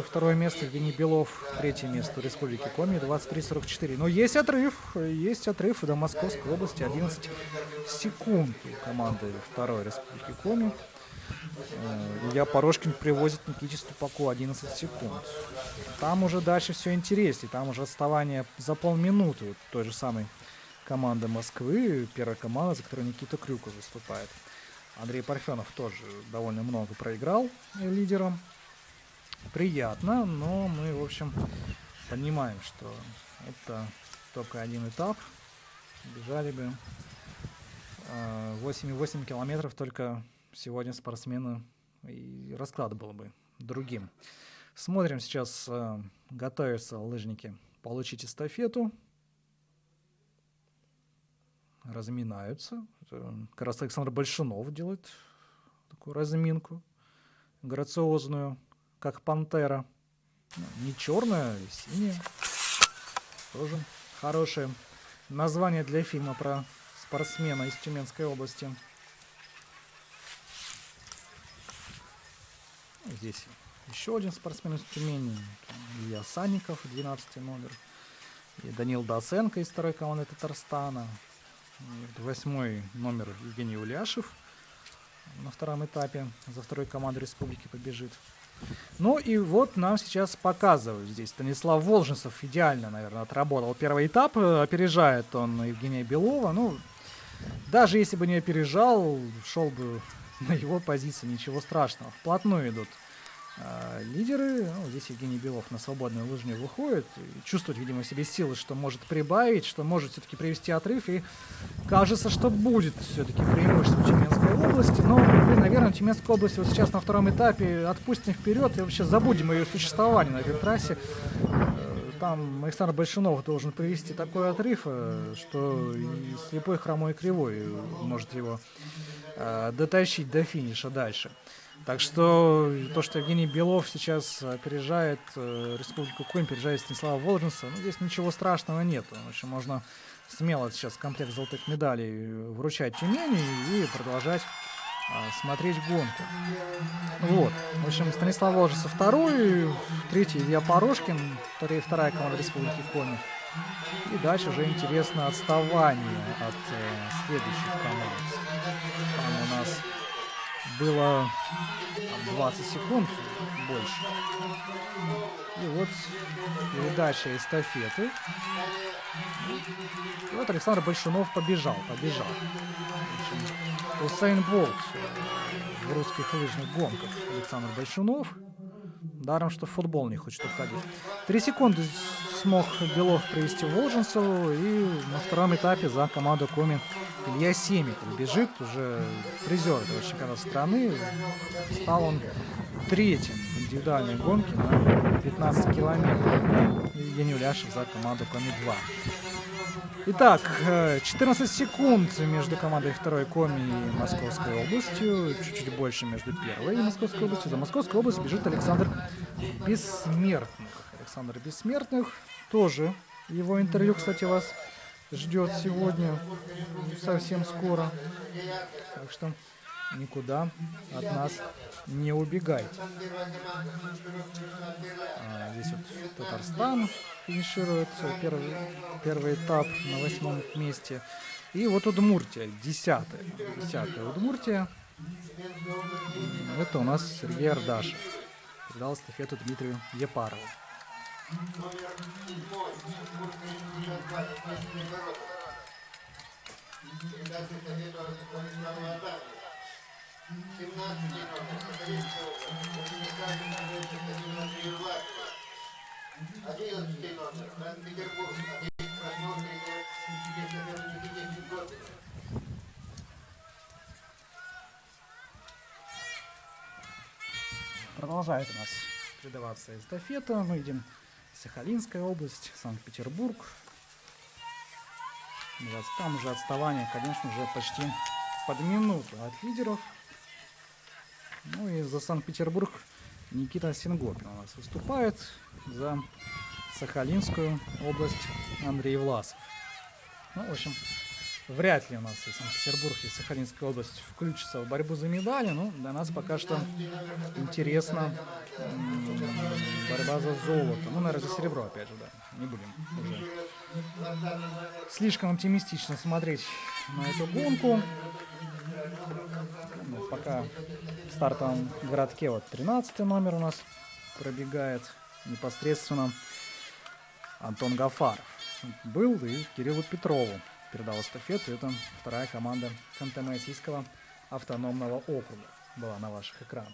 второе место. Евгений Белов третье место в Республике Коми 23:44. Но есть отрыв до Московской области 11 секунд у команды второй Республики Коми. Илья Порошкин привозит Никите Ступаку 11 секунд. Там уже дальше все интереснее. Там уже отставание за полминуты от той же самой команды Москвы. Первая команда, за которой Никита Крюков выступает. Андрей Парфенов тоже довольно много проиграл лидерам. Приятно, но мы, в общем, понимаем, что это только один этап. Бежали бы 8,8 километров только сегодня спортсмены, и расклад был бы другим. Смотрим сейчас, готовятся лыжники получить эстафету. Разминаются. Как раз Александр Большунов делает такую разминку грациозную, как пантера. Не черная, а синяя. Тоже хорошее название для фильма про спортсмена из Тюменской области. Здесь еще один спортсмен из Тюмени. Илья Санников, 12 номер. И Данил Доценко из второй команды Татарстана. 8 номер Евгений Уляшев на втором этапе за второй командой республики побежит. Ну и вот нам сейчас показывают здесь. Станислав Волжинцев идеально, наверное, отработал первый этап. Опережает он Евгения Белова. Ну, даже если бы не опережал, шел бы на его позиции, ничего страшного. Вплотную идут лидеры. Ну, здесь Евгений Белов на свободную лыжню выходит. Чувствует, видимо, в себе силы, что может прибавить, что может все-таки привести отрыв. И кажется, что будет все-таки преимущество Тюменской области. Но, наверное, Тюменская область вот сейчас на втором этапе отпустим вперед и вообще забудем о ее существовании на этой трассе. Там Александр Большунов должен привести такой отрыв, что и слепой, хромой, кривой может его дотащить до финиша дальше. Так что то, что Евгений Белов сейчас опережает Республику Коми, опережает Станислава Волжинцева, ну, здесь ничего страшного нет. В общем, можно смело сейчас комплект золотых медалей вручать Тюмени и продолжать смотреть гонку. Вот. В общем, Станислав Волжинцев второй, третий Илья Порошкин, вторая команда Республики Коми. И дальше уже интересно отставание от следующих команд. Там у нас было 20 секунд больше. И вот передача эстафеты. И вот Александр Большунов побежал. В общем, Усейн Болт в русских лыжных гонках. Александр Большунов. Даром, что в футбол не хочет уходить. 3 секунды смог Белов привести Волжинцеву. И на втором этапе за команду Коми Илья Семиков бежит, уже призер этого чемпионата страны. Стал он третьим в индивидуальной гонке на 15 километров. Евгений Уляшев за команду Коми-2. Итак, 14 секунд между командой второй Коми и Московской областью. Чуть-чуть больше между первой и Московской областью. За Московскую область бежит Александр Бессмертных. Александр Бессмертных. Тоже его интервью, кстати, вас ждет сегодня, совсем скоро. Так что никуда от нас не убегайте. Здесь вот Татарстан финиширует первый этап на 8-м месте. И вот Удмуртия, 10-я Удмуртия. Это у нас Сергей Ардашев. Передал эстафету Дмитрию Епарову. Продолжает у нас передаваться эстафета. Мы видим Сахалинская область, Санкт-Петербург. Там уже отставание, конечно, уже почти под минуту от лидеров. Ну и за Санкт-Петербург Никита Сингопин у нас выступает. За Сахалинскую область Андрей Власов. Ну, в общем, вряд ли у нас и Санкт-Петербург, и Сахалинская область включатся в борьбу за медали. Но для нас пока что интересна борьба за золото. Ну, наверное, за серебро, опять же, да. Не будем уже слишком оптимистично смотреть на эту гонку. Ну, пока в стартовом городке вот 13-й номер у нас пробегает непосредственно Антон Гафаров. Был и Кириллу Петрову передал эстафету. Это вторая команда Ханты-Мансийского автономного округа была на ваших экранах.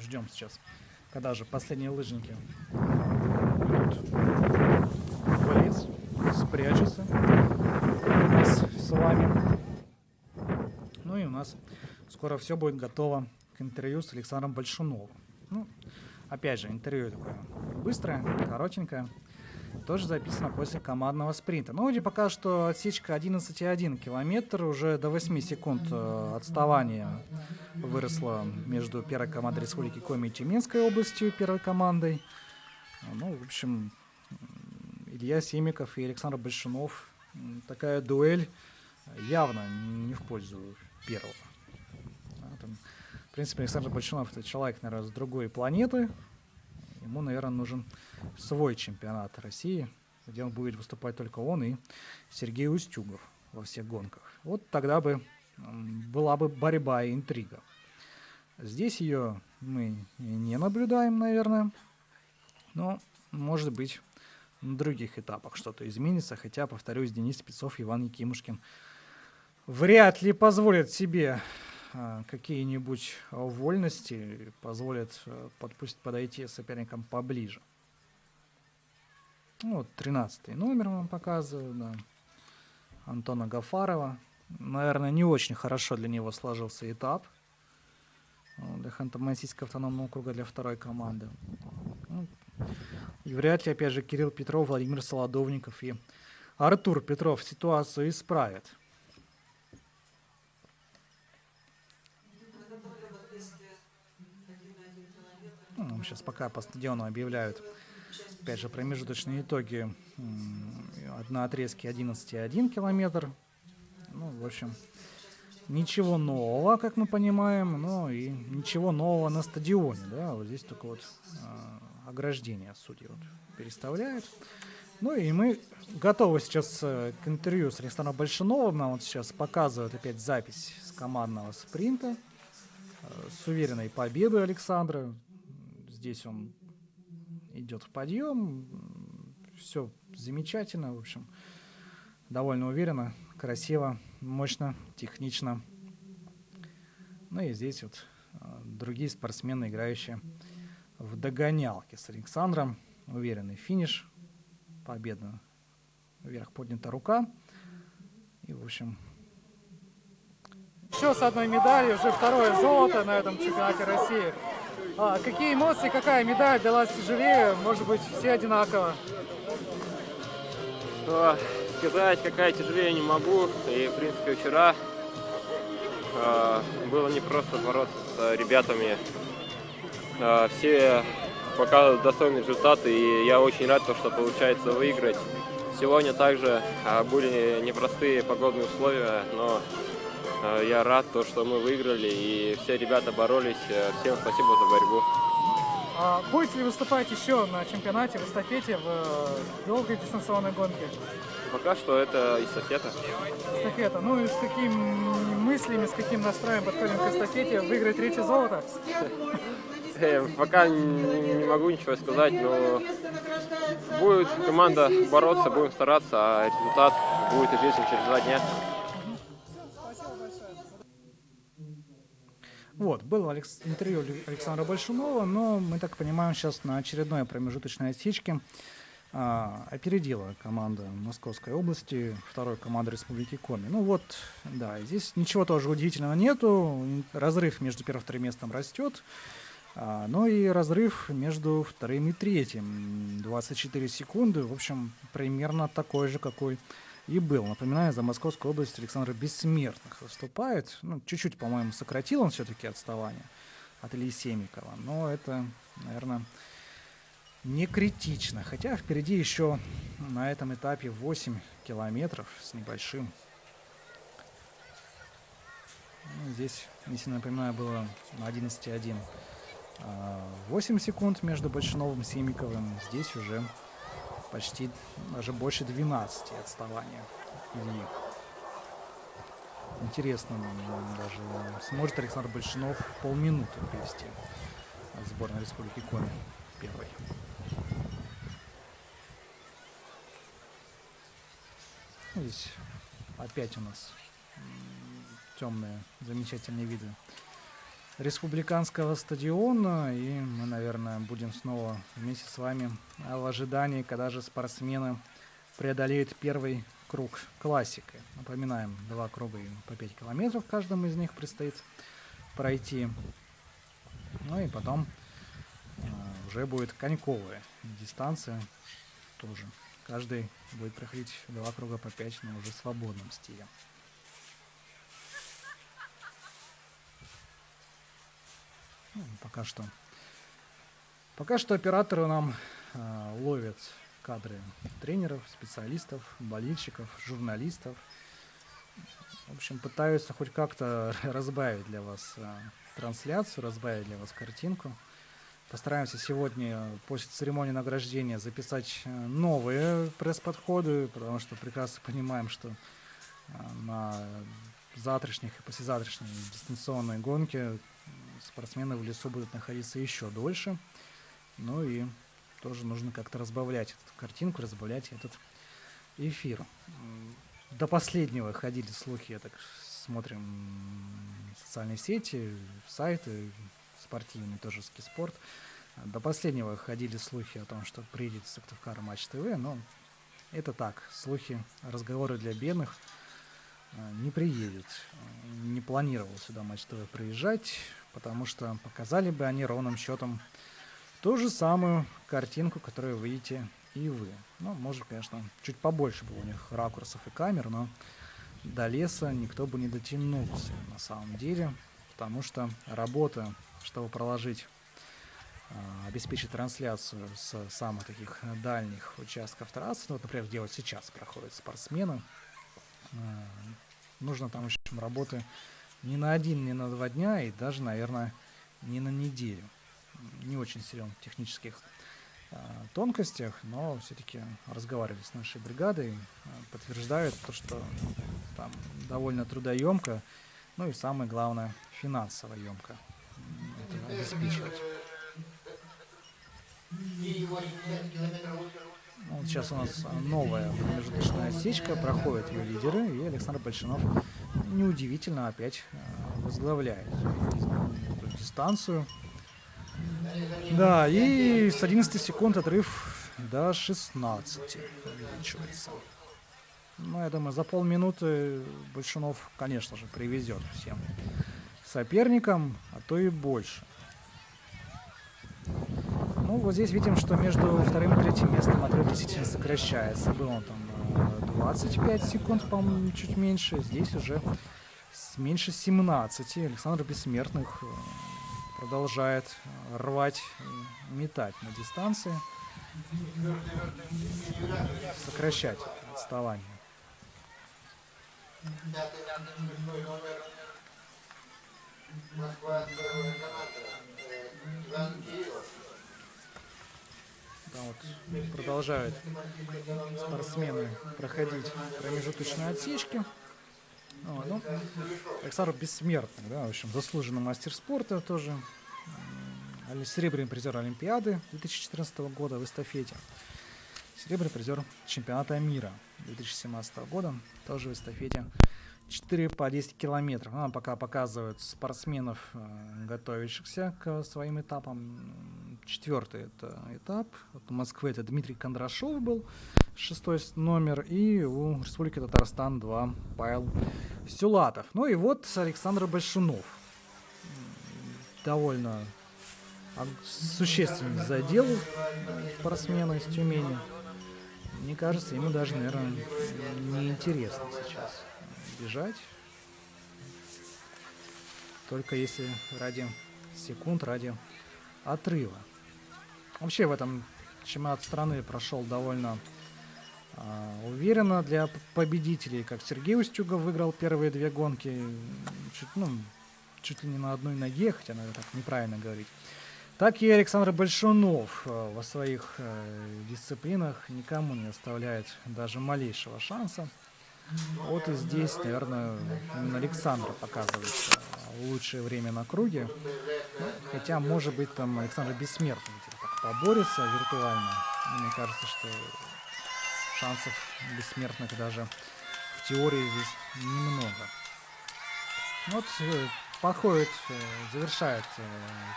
Ждем сейчас, когда же последние лыжники идут в лес, спрячутся с вами. Ну и у нас скоро все будет готово к интервью с Александром Большуновым. Ну, опять же, интервью такое быстрое, коротенькое. Тоже записано после командного спринта. Ну, и пока что отсечка 11,1 километр. Уже до 8 секунд отставания выросло между первой командой Республики Коми и Тюменской областью, первой командой. Ну, в общем, Илья Семиков и Александр Большунов. Такая дуэль явно не в пользу первого. В принципе, Александр Большунов — это человек, наверное, с другой планеты. Ему, наверное, нужен свой чемпионат России, где он будет выступать только он и Сергей Устюгов во всех гонках. Вот тогда бы была бы борьба и интрига. Здесь ее мы не наблюдаем, наверное. Но, может быть, на других этапах что-то изменится. Хотя, повторюсь, Денис Спецов и Иван Якимушкин вряд ли позволят себе какие-нибудь вольности, позволят подойти соперникам поближе. Вот 13-й номер вам показываю, да. Антона Гафарова. Наверное, не очень хорошо для него сложился этап. Для Ханты-Мансийского автономного округа, для второй команды. И вряд ли, опять же, Кирилл Петров, Владимир Солодовников и Артур Петров ситуацию исправят. Ну, сейчас пока по стадиону объявляют, опять же, промежуточные итоги на отрезке 11,1 километр. Ну, в общем, ничего нового, как мы понимаем, но и ничего нового на стадионе, да, вот здесь только вот ограждение судьи вот переставляют. Ну и мы готовы сейчас к интервью с Александром Большуновым. Нам вот сейчас показывают опять запись с командного спринта с уверенной победой Александра. Здесь он идет в подъем, все замечательно, в общем, довольно уверенно, красиво, мощно, технично. Ну и здесь вот другие спортсмены, играющие в догонялки с Александром. Уверенный финиш, победа, вверх поднята рука. И, в общем... Еще с одной медалью, уже второе золото на этом чемпионате России. Какие эмоции, какая медаль далась тяжелее? Может быть, все одинаково? Сказать, какая тяжелее, не могу. И, в принципе, вчера Было непросто бороться с ребятами. Все показывают достойный результат, и я очень рад, что получается выиграть. Сегодня также были непростые погодные условия, но я рад, что мы выиграли, и все ребята боролись. Всем спасибо за борьбу. А будете ли выступать еще на чемпионате в эстафете в долгой дистанционной гонке? Пока что это эстафета. Эстафета. Ну и с какими мыслями, с каким настроем подходим к эстафете? Выиграть третье золото? Пока не могу ничего сказать, но будет команда бороться, будем стараться, а результат будет известен через 2 дня. Вот, было интервью Александра Большунова, но мы так понимаем, сейчас на очередной промежуточной отсечке опередила команда Московской области, второй команда Республики Коми. Ну вот, да, здесь ничего тоже удивительного нету, разрыв между первым и вторым местом растет, но и разрыв между вторым и третьим, 24 секунды, в общем, примерно такой же, какой и был. Напоминаю, за Московскую область Александр Бессмертных выступает. Ну, чуть-чуть, по-моему, сократил он все-таки отставание от Ильи Семикова. Но это, наверное, не критично. Хотя впереди еще на этом этапе 8 километров с небольшим. Ну, здесь, если напоминаю, было на 11,1 8 секунд между Большуновым и Семиковым. Здесь уже почти даже больше 12 отставания Ильи. Интересно, даже сможет Александр Большунов полминуты привести от сборной Республики Коми первой. Здесь опять у нас темные замечательные виды республиканского стадиона, и мы, наверное, будем снова вместе с вами в ожидании, когда же спортсмены преодолеют первый круг классики. Напоминаем, 2 круга по 5 километров каждому из них предстоит пройти. Ну и потом уже будет коньковая дистанция тоже. Каждый будет проходить 2 круга по 5, но уже в свободном стиле. Пока что операторы нам ловят кадры тренеров, специалистов, болельщиков, журналистов. В общем, пытаются хоть как-то разбавить для вас трансляцию, разбавить для вас картинку. Постараемся сегодня после церемонии награждения записать новые пресс-подходы, потому что прекрасно понимаем, что на завтрашних и послезавтрашней дистанционной гонке спортсмены в лесу будут находиться еще дольше. Ну и тоже нужно как-то разбавлять эту картинку, разбавлять этот эфир. До последнего ходили слухи, я так смотрим социальные сети, сайты спортивные, тоже Скиспорт. До последнего ходили слухи о том, что приедет в Сыктывкар Матч ТВ, но это так, слухи, разговоры для бедных. Не приедет, не планировал сюда Матч ТВ приезжать, потому что показали бы они ровным счетом ту же самую картинку, которую вы видите и вы. Ну, может, конечно, чуть побольше было у них ракурсов и камер, но до леса никто бы не дотянулся на самом деле, потому что работа, чтобы проложить, обеспечить трансляцию с самых таких дальних участков трассы, ну, вот, например, где вот сейчас проходят спортсмены, нужно там, в общем, работы не на 1, не на 2 дня и даже, наверное, не на неделю. Не очень силен в технических тонкостях, но все-таки разговаривали с нашей бригадой, подтверждают то, что там довольно трудоемко, ну и самое главное, финансово емко это обеспечивать. Вот сейчас у нас новая промежуточная отсечка, проходят ее лидеры, и Александр Большунов неудивительно опять возглавляет эту дистанцию. Да, и с 11 секунд отрыв до 16 увеличивается. Ну, я думаю, за полминуты Большунов, конечно же, привезет всем соперникам, а то и больше. Ну, вот здесь видим, что между вторым и третьим местом отрыв действительно сокращается. Было там 25 секунд, по-моему, чуть меньше. Здесь уже меньше 17 Александр Бессмертных продолжает рвать и метать на дистанции, сокращать отставание. Пятый, шестой номер. Москва, первая команда. Иван Кириллов. Да, вот продолжают спортсмены проходить промежуточные отсечки. Ну, Александр Бессмертный, да, в общем, заслуженный мастер спорта тоже. Серебряный призер Олимпиады 2014 года в эстафете. Серебряный призер чемпионата мира 2017 года, тоже в эстафете 4 по 10 километров. Нам пока показывают спортсменов, готовящихся к своим этапам. 4-й это этап. Вот у Москвы это Дмитрий Кондрашов был, 6-й номер. И у Республики Татарстан 2 Павел Сюлатов. Ну и вот Александр Большунов. Довольно существенный задел спортсмена из Тюмени. Мне кажется, ему даже, наверное, неинтересно сейчас бежать. Только если ради секунд, ради отрыва. Вообще в этом чемпионат страны прошел довольно уверенно для победителей. Как Сергей Устюгов выиграл первые 2 гонки чуть ли не на одной ноге, хотя, наверное, так неправильно говорить. Так и Александр Большунов во своих дисциплинах никому не оставляет даже малейшего шанса. Вот и здесь, наверное, именно Александр показывает лучшее время на круге. Хотя, может быть, там Александр Бессмертный так поборется виртуально. Мне кажется, что шансов Бессмертных даже в теории здесь немного. Вот походит, завершает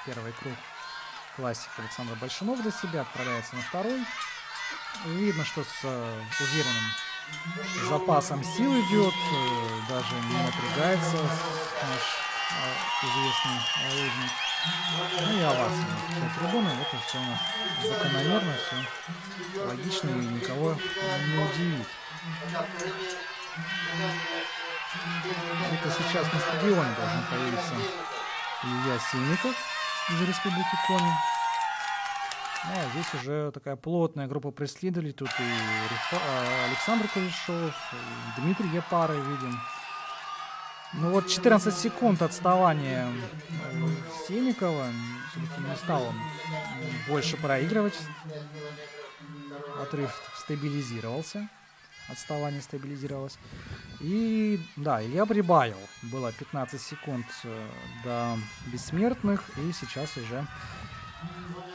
первый круг классик Александр Большунов для себя, отправляется на второй. Видно, что с уверенным запасом сил идет, даже не напрягается наш известный лыжник. Ну и овации на трибуны, это все у нас закономерно, все логично и никого не удивит. Это сейчас на стадионе должен появиться Илья Сильников из Республики Коми. А здесь уже такая плотная группа преследователей. Тут и Александр Кулешов, и Дмитрий Епаров видим. Ну вот 14 секунд отставания Сильникова. Все-таки не стал он больше проигрывать. Отрыв стабилизировался. Отставание стабилизировалось. И да, Илья прибавил. Было 15 секунд до Бессмертных. И сейчас уже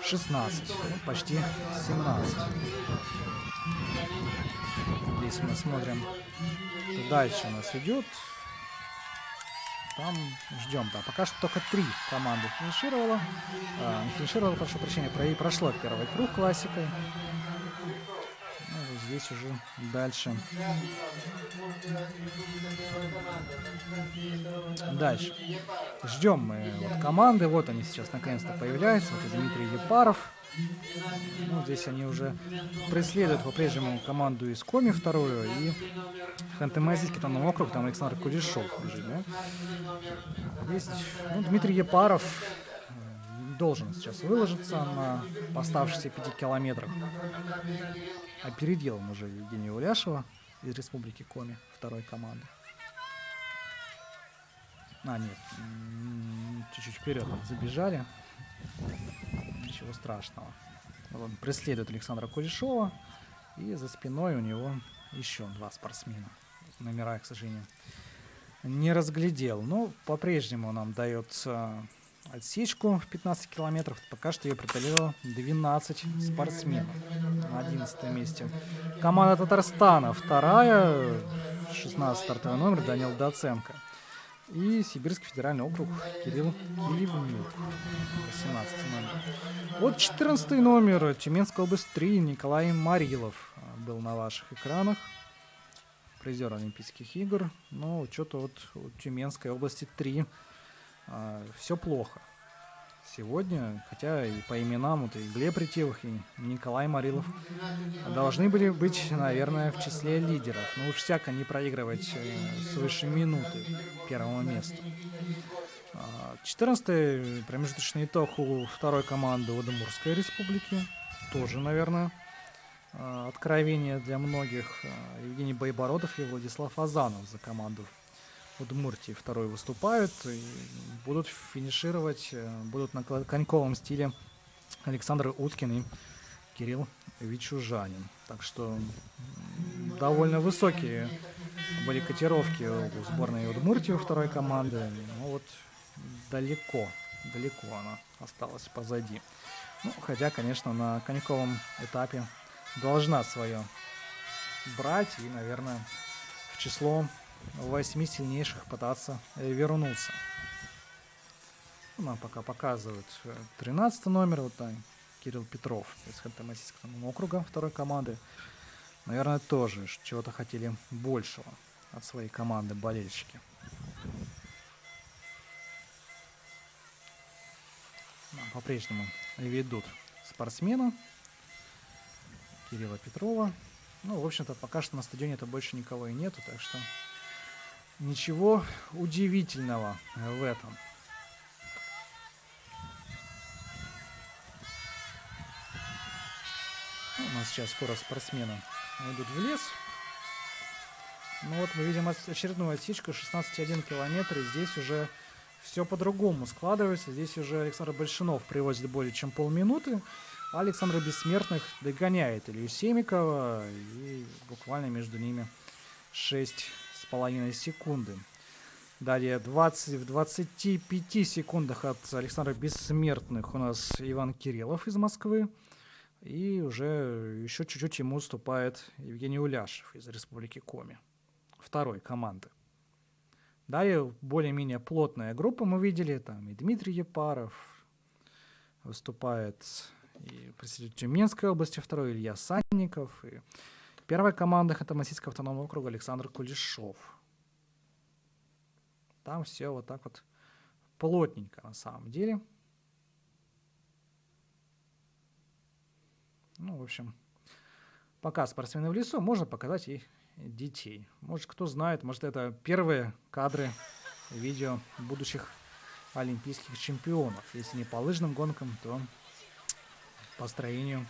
16, почти 17. Здесь мы смотрим, что дальше у нас идет. Там ждем, да. Пока что только 3 команды финишировала. Не финишировала, прошу прощения, прошло первый круг классикой. Ну, вот здесь уже дальше. Дальше. Ждем мы вот команды. Вот они сейчас наконец-то появляются. Это Дмитрий Епаров. Ну, здесь они уже преследуют по-прежнему команду из Коми вторую. И Ханты-Мансийский там округ, там Александр Кулешов бежит, да? Есть Дмитрий Епаров. Должен сейчас выложиться на оставшихся 5 километрах. Опередил уже Евгения Уляшева из Республики Коми, второй команды. Нет, чуть-чуть вперед забежали. Ничего страшного. Он преследует Александра Кулешова. И за спиной у него еще 2 спортсмена. Номера я, к сожалению, не разглядел. Но по-прежнему нам дает отсечку в 15 километров. Пока что ее преодолело 12 спортсменов. На 11 месте команда Татарстана. Вторая, 16 стартовый номер, Данил Доценко. И Сибирский федеральный округ Кирилл Киливнюк. 18 номер. Вот 14 номер, Тюменская область 3, Николай Марилов был на ваших экранах. Призер Олимпийских игр. Но что-то вот у Тюменской области 3 все плохо сегодня, хотя и по именам вот и Глеб Ретивых, и Николай Марилов должны были быть, наверное, в числе лидеров. Но уж всяко не проигрывать свыше минуты первому месту. 14-й промежуточный итог у второй команды Удмуртской республики. Тоже, наверное, откровение для многих. Евгений Байбородов и Владислав Азанов за команду Удмуртии второй выступают. И будут финишировать, будут на коньковом стиле Александр Уткин и Кирилл Вичужанин. Так что довольно высокие были котировки у сборной Удмуртии у второй команды. Но вот далеко она осталась позади. Ну, хотя, конечно, на коньковом этапе должна свое брать и, наверное, в число 8 сильнейших пытаться вернуться. Нам пока показывают 13 номер, вот там Кирилл Петров из Ханты-Мансийского округа второй команды. Наверное, тоже чего-то хотели большего от своей команды болельщики. По-прежнему ведут спортсмена Кирилла Петрова. Ну, в общем-то, пока что на стадионе это больше никого и нету, так что ничего удивительного в этом. Ну, у нас сейчас скоро спортсмены идут в лес. Ну вот мы видим очередную отсечку 16,1 километр, и здесь уже все по-другому складывается. Здесь уже Александр Большинов привозит более чем полминуты, а Александр Бессмертных догоняет Илью Семикова, и буквально между ними 6,5 секунды. Далее в 25 секундах от Александра Бессмертных у нас Иван Кириллов из Москвы, и уже еще чуть-чуть ему уступает Евгений Уляшев из Республики Коми, второй команды. Далее более-менее плотная группа мы видели, там и Дмитрий Епаров выступает, и представитель Тюменской области второй Илья Санников, и первая команда Ханты-Мансийского автономного округа Александр Кулешов. Там все вот так вот плотненько на самом деле. Ну, в общем, пока спортсмены в лесу, можно показать и детей. Может, кто знает, может, это первые кадры видео будущих олимпийских чемпионов. Если не по лыжным гонкам, то по строению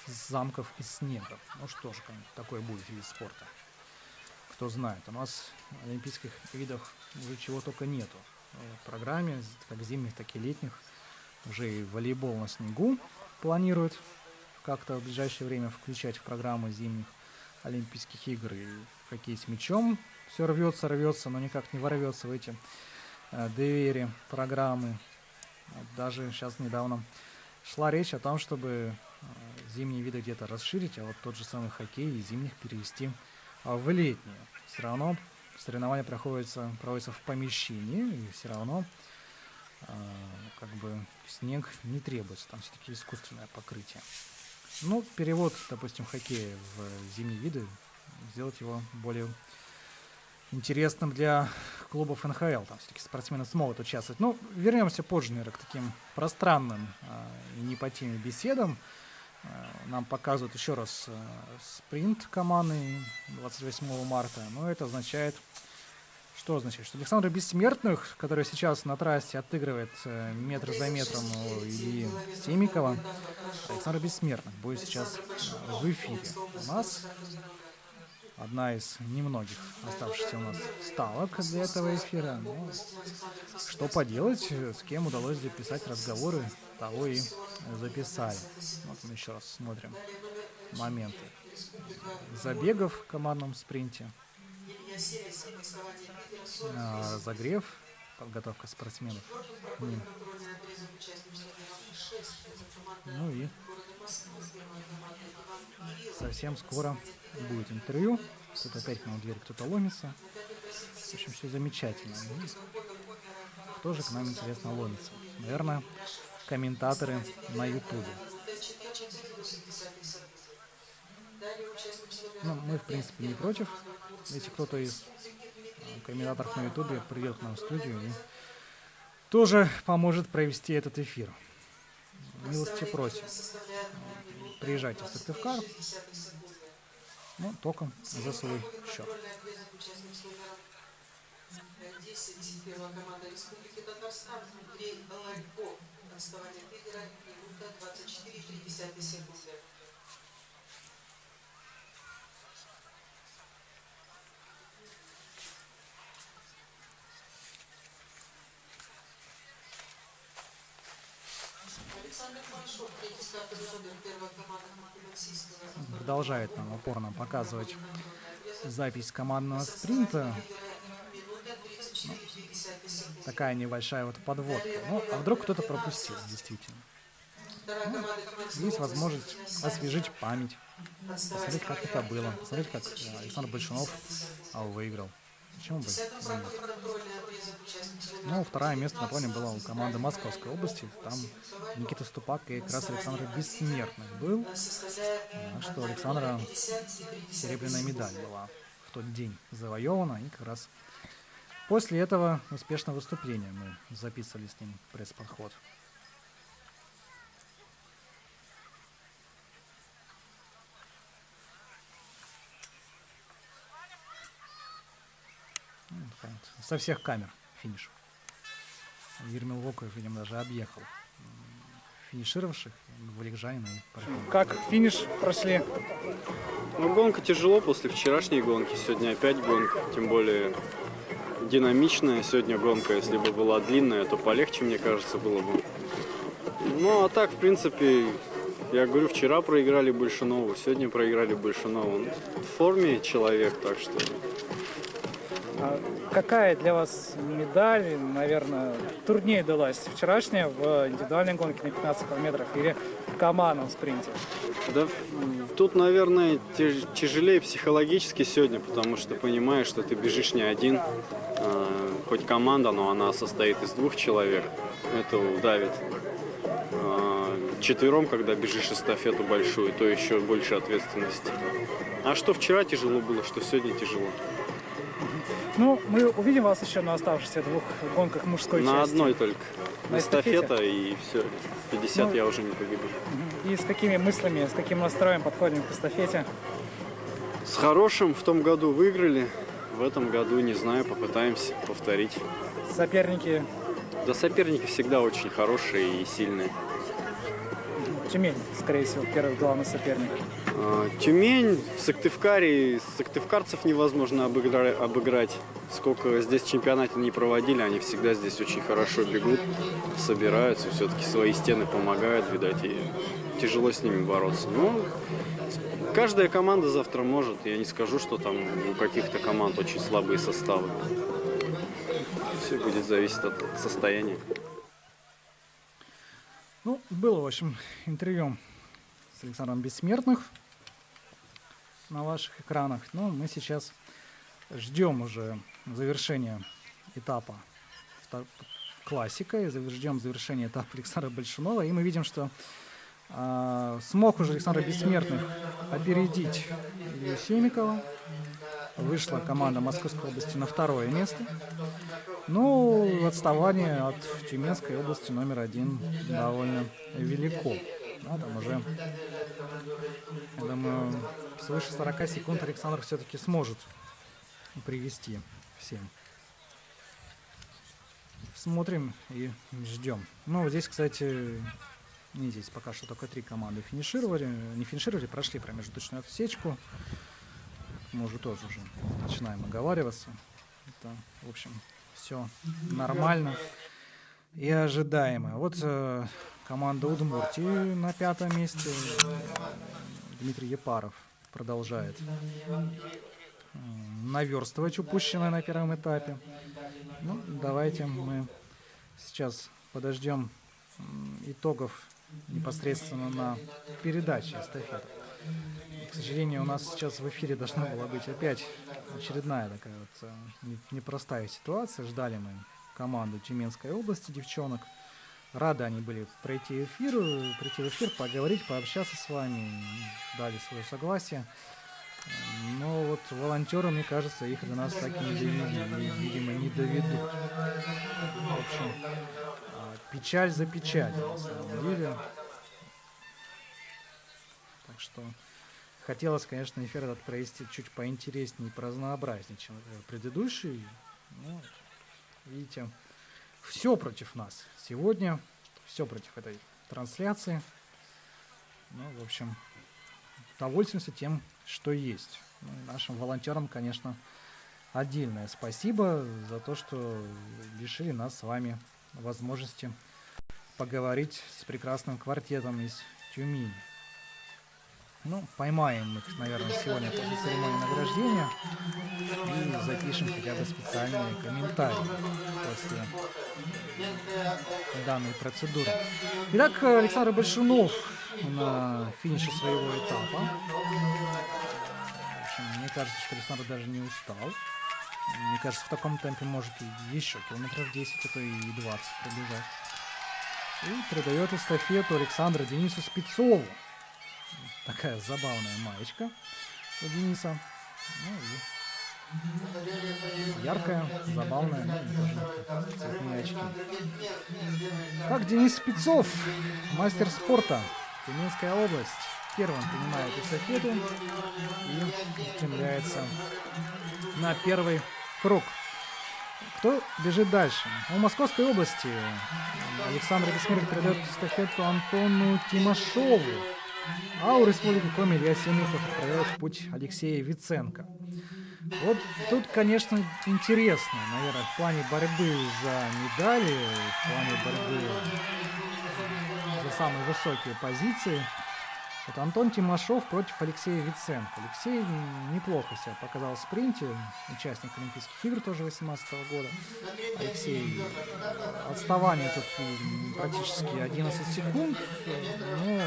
замков из снега. Может, тоже такой будет вид спорта. Кто знает, у нас в олимпийских видах уже чего только нету. В программе, как зимних, так и летних, уже и волейбол на снегу планируют как-то в ближайшее время включать в программу зимних Олимпийских игр. И хоккей с мячом все рвется, но никак не ворвется в эти двери программы. Вот даже сейчас недавно шла речь о том, чтобы зимние виды где-то расширить, а вот тот же самый хоккей из зимних перевести в летние. Все равно соревнования проводятся в помещении, и все равно как бы снег не требуется, там все-таки искусственное покрытие. Ну, перевод, допустим, хоккея в зимние виды, сделать его более интересным для клубов НХЛ. Там все-таки спортсмены смогут участвовать. Ну, вернемся позже, наверное, к таким пространным и не по теме беседам. Нам показывают еще раз спринт команды 28 марта. Но это означает... Что означает? Что Александр Бессмертных, который сейчас на трассе отыгрывает метр за метром у Ильи Семикова, Александр Бессмертных будет сейчас в эфире. У нас одна из немногих оставшихся у нас ставок для этого эфира. Но что поделать, с кем удалось записать разговоры, того и записали. Вот мы еще раз смотрим моменты забегов в командном спринте. Разогрев, подготовка спортсменов к ним. Ну и совсем скоро будет интервью. Тут опять к нам в дверь кто-то ломится. В общем, все замечательно. Кто же к нам, интересно, ломится? Наверное, комментаторы на Ютубе. Ну, мы, в принципе, не против. Если кто-то из комментаторов на Ютубе придет к нам в студию и Кто же поможет провести этот эфир? Милости просим. Составляет 1 минута Приезжайте в Сыктывкар, 0,6 секунды. но только за свой счет. Контрольный ответ участник с номером 10, первая команда Республики Татарстан, Андрей Лалько. Отставание лидера минута 24,3 секунды. Александр Малышов, третий стартовый номер, первая команда Ханты-Мансийского. Продолжает нам упорно показывать запись командного спринта. Минута 34,3 секунды. Такая небольшая вот подводка. Ну, а вдруг кто-то пропустил, действительно. Вторая команда Тюменского Есть возможность освежить память, отставание посмотреть, как это было, посмотреть, как Александр Большунов выиграл. Почему бы? и нет? контрольный отрезок участник с номером Ну, второе место, напомню, было у команды Московской области. Там Никита Ступак и как раз Александр Бессмертный был. составляет Так что у Александра 50,3 серебряная медаль была в тот день завоевана. И как раз после этого успешного выступления мы записывали с ним пресс-подход. Ну, такая вот со всех камер финиш. Ермил Волков, видимо, даже объехал финишировавших, Валикжанина и Парфенова. Как финиш прошли? Ну, гонка тяжело после вчерашней гонки. Сегодня опять гонка, тем более динамичная. Сегодня гонка, если бы была длинная, то полегче, мне кажется, было бы. Ну, а так, в принципе, я говорю, вчера проиграли Большунову, сегодня проиграли Большунову. Ну, в форме человек, так что... А какая для вас медаль, наверное, труднее далась? Вчерашняя в индивидуальной гонке на 15 километров или в командном спринте? Да, тут, наверное, тяжелее психологически сегодня, потому что понимаешь, что ты бежишь не один, хоть команда, но она состоит из 2 человек, это удавит. Четвером, когда бежишь эстафету большую, то еще больше ответственности. А что вчера тяжело было, что сегодня тяжело. Ну, мы увидим вас еще на оставшихся 2 гонках мужской На части. одной только. На Эстафета и все. 50 Ну, я уже не побегу. И с какими мыслями, с каким настроем подходим к эстафете? С хорошим в том году выиграли. В этом году, не знаю, попытаемся повторить. Соперники Да, соперники всегда очень хорошие и сильные. Тюмень, скорее всего, первый главный соперник. Тюмень, в Сыктывкаре, сыктывкарцев невозможно обыграть. Сколько здесь чемпионаты не проводили, они всегда здесь очень хорошо бегут, собираются, все-таки свои стены помогают, видать, и тяжело с ними бороться. Ну, каждая команда завтра может, я не скажу, что там у каких-то команд очень слабые составы. Все будет зависеть от состояния. Ну, было, в общем, интервью с Александром Бессмертных на ваших экранах. Но мы сейчас ждем уже завершения этапа классика, и ждем завершения этапа Александра Большунова. И мы видим, что смог уже Александр Бессмертных опередить Илью Семикова. Вышла команда Московской области на 2-е место. Ну, отставание от Тюменской области номер 1 довольно велико. Да, там уже, я думаю, свыше 40 секунд Александр все-таки сможет привести всем. Смотрим и ждем. Ну, здесь, кстати, не здесь пока что только 3 команды финишировали. Не финишировали, прошли промежуточную отсечку. Мы уже тоже уже начинаем оговариваться. Это, в общем, все нормально и ожидаемо. Вот команда Удмуртии на 5-м месте. Дмитрий Епаров продолжает наверстывать упущенное на первом этапе. Ну, давайте мы сейчас подождем итогов непосредственно на передаче эстафеты. К сожалению, у нас сейчас в эфире должна была быть опять очередная такая вот непростая ситуация. Ждали мы команду Тюменской области, девчонок. Рады они были прийти в эфир, поговорить, пообщаться с вами. Дали свое согласие. Но вот волонтеры, мне кажется, их до нас так и не довели, и, видимо, не доведут. В общем, печаль за печаль, на самом деле. Так что хотелось, конечно, эфир этот провести чуть поинтереснее и поразнообразнее, чем предыдущий. Ну, видите, все против нас сегодня, все против этой трансляции. Ну, в общем, довольствуемся тем, что есть. Ну, нашим волонтерам, конечно, отдельное спасибо за то, что лишили нас с вами возможности поговорить с прекрасным квартетом из Тюмени. Ну, поймаем их, наверное, сегодня после церемонии награждения и запишем хотя бы специальные комментарии после данной процедуры. Итак, Александр Большунов на финише своего этапа. В общем, мне кажется, что Александр даже не устал. Мне кажется, в таком темпе может и еще километров 10, а то и 20 пробежать. И передает эстафету Александра Денису Спецову. Такая забавная маечка у Дениса. Ну и яркая, забавная, ну, тоже цветные очки. Как Денис Спецов, мастер спорта, Тюменская область, первым принимает эстафету и устремляется на первый круг. Кто бежит дальше? У Московской области Александр Бессмертный передает эстафету Антону Тимошову. А у Республики Коми Илья Семенов отправляет в путь Алексея Виценко. Вот тут, конечно, интересно, наверное, в плане борьбы за медали, в плане борьбы за самые высокие позиции. Вот Антон Тимошов против Алексея Виценко. Алексей неплохо себя показал в спринте, участник Олимпийских игр тоже 2018 года. Алексей, отставание тут практически 11 секунд, но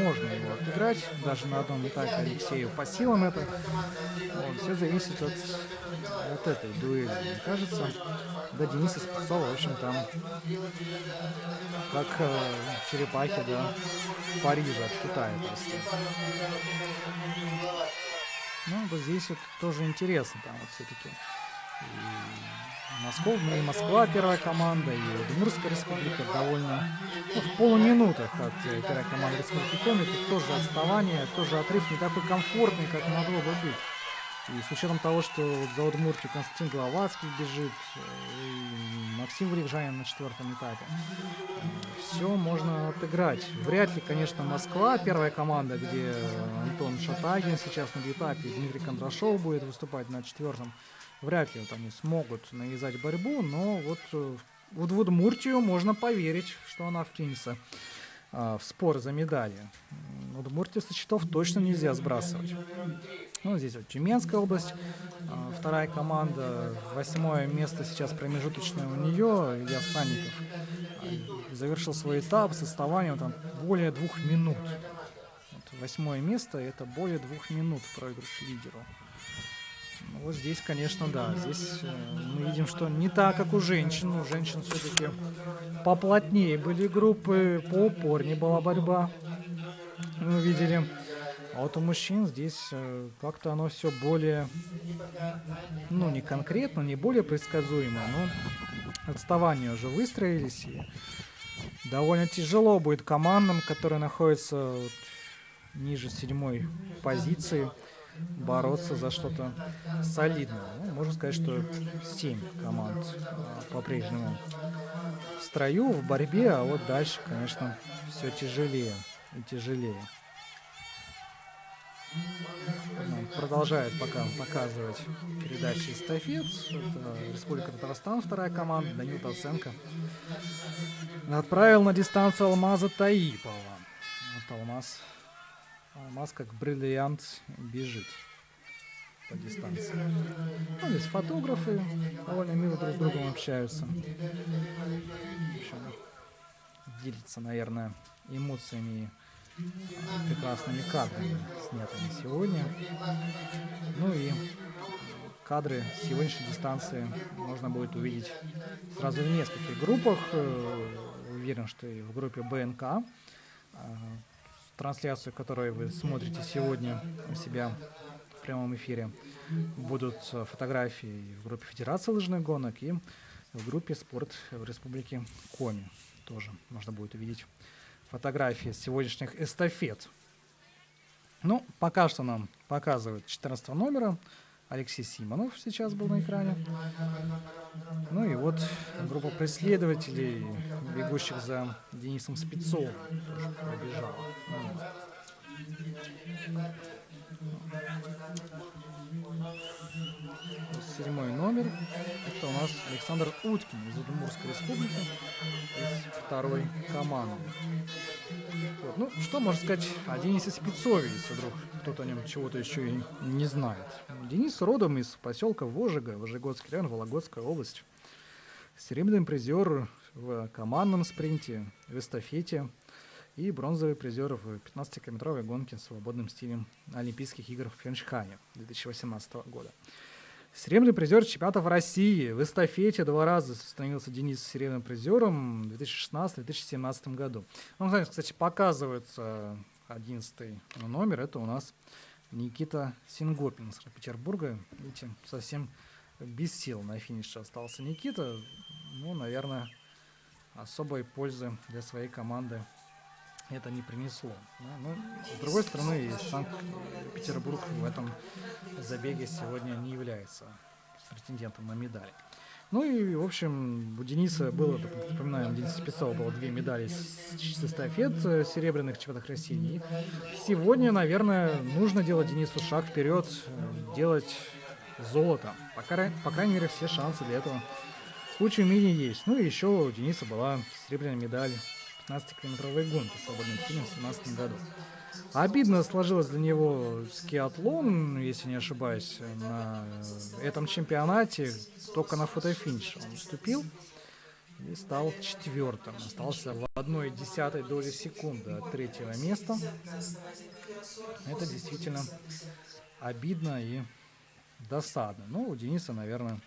можно его отыграть, даже на одном этапе Алексею по силам это. Вот, все зависит от этой дуэли, мне кажется. Да, Дениса Спецова, в общем, там как черепахи, да, Парижа от Китая просто. Ну, вот здесь вот тоже интересно, там вот все-таки и Москва первая команда, и Удмуртская республика довольно в полуминутах от первой команды Республики Коми. Тут тоже отставание, тоже отрыв не такой комфортный, как могло бы быть. И с учетом того, что за Удмуртию Константин Головацкий бежит, и Максим Варикжанин на 4-м этапе, все можно отыграть. Вряд ли, конечно, Москва, первая команда, где Антон Шатагин сейчас на этапе, Дмитрий Кондрашов будет выступать на 4-м. Вряд ли вот они смогут навязать борьбу, но вот в Удмуртию можно поверить, что она вклинится в спор за медали. Удмуртию со счетов точно нельзя сбрасывать. Ну, здесь вот Тюменская область, вторая команда, 8-е место сейчас промежуточное у нее, Илья Санников завершил свой этап с отставанием там более 2 минут. Вот 8-е место — это более 2 минут проигрыш лидеру. Ну, вот здесь, конечно, да, здесь мы видим, что не так, как у женщин. У женщин все-таки поплотнее были группы, поупорнее была борьба, мы видели. А вот у мужчин здесь как-то оно все более, ну, не конкретно, не более предсказуемо, но отставания уже выстроились, и довольно тяжело будет командам, которые находятся вот ниже 7-й позиции, бороться за что-то солидное. Ну, можно сказать, что 7 команд по-прежнему в строю, в борьбе, а вот дальше, конечно, все тяжелее и тяжелее. Продолжает пока показывать передачи эстафет. Это Республика Татарстан, вторая команда, Данил Таценко отправил на дистанцию Алмаза Таипова. Вот Алмаз как бриллиант бежит по дистанции. Ну, здесь фотографы довольно мило друг с другом общаются. В общем, делятся, наверное, эмоциями, прекрасными кадрами, снятыми сегодня. Ну и кадры сегодняшней дистанции можно будет увидеть сразу в нескольких группах. Уверен, что и в группе БНК трансляцию, которую вы смотрите сегодня у себя в прямом эфире, будут фотографии в группе Федерации лыжных гонок и в группе «Спорт» в Республике Коми. Тоже можно будет увидеть фотографии сегодняшних эстафет. Ну, пока что нам показывают 14 номера. Алексей Симонов сейчас был на экране. Ну и вот группа преследователей, бегущих за Денисом Спецовым, тоже пробежала. Седьмой номер. Это у нас Александр Уткин из Удмуртской республики, из второй команды. Вот. Ну, что можно сказать о Денисе Спецове, если вдруг кто-то о нем чего-то еще и не знает. Денис родом из поселка Вожига, Вожегодский район, Вологодская область. Серебряный призер в командном спринте, в эстафете и бронзовый призер в 15-километровой гонке с свободным стилем Олимпийских игр в Пхенчхане 2018 года. Серебряный призер чемпионатов России. В эстафете 2 раза становился Денис серебряным призером в 2016-2017 году. Ну, кстати, показывается 11 номер. Это у нас Никита Сингопин из Санкт-Петербурга. Видите, совсем без сил на финише остался Никита. Ну, наверное, особой пользы для своей команды это не принесло. Да? Но, с другой стороны, и Санкт-Петербург в этом забеге сегодня не является претендентом на медаль. Ну и, в общем, у Дениса было, напоминаем, у Дениса Спецова было 2 медали с эстафет серебряных чемпионатах России. И сегодня, наверное, нужно делать Денису шаг вперед, делать золото. По крайней мере, все шансы для этого у Тюмени есть. Ну и еще у Дениса была серебряная медаль 15-километровой гонки в свободном стиле в 2017 году. Обидно сложилось для него скиатлон, если не ошибаюсь, на этом чемпионате. Только на фотофинише он выступил и стал 4-м. Остался в 0,1 доли секунды от 3-го места. Это действительно обидно и досадно. Но у Дениса, наверное,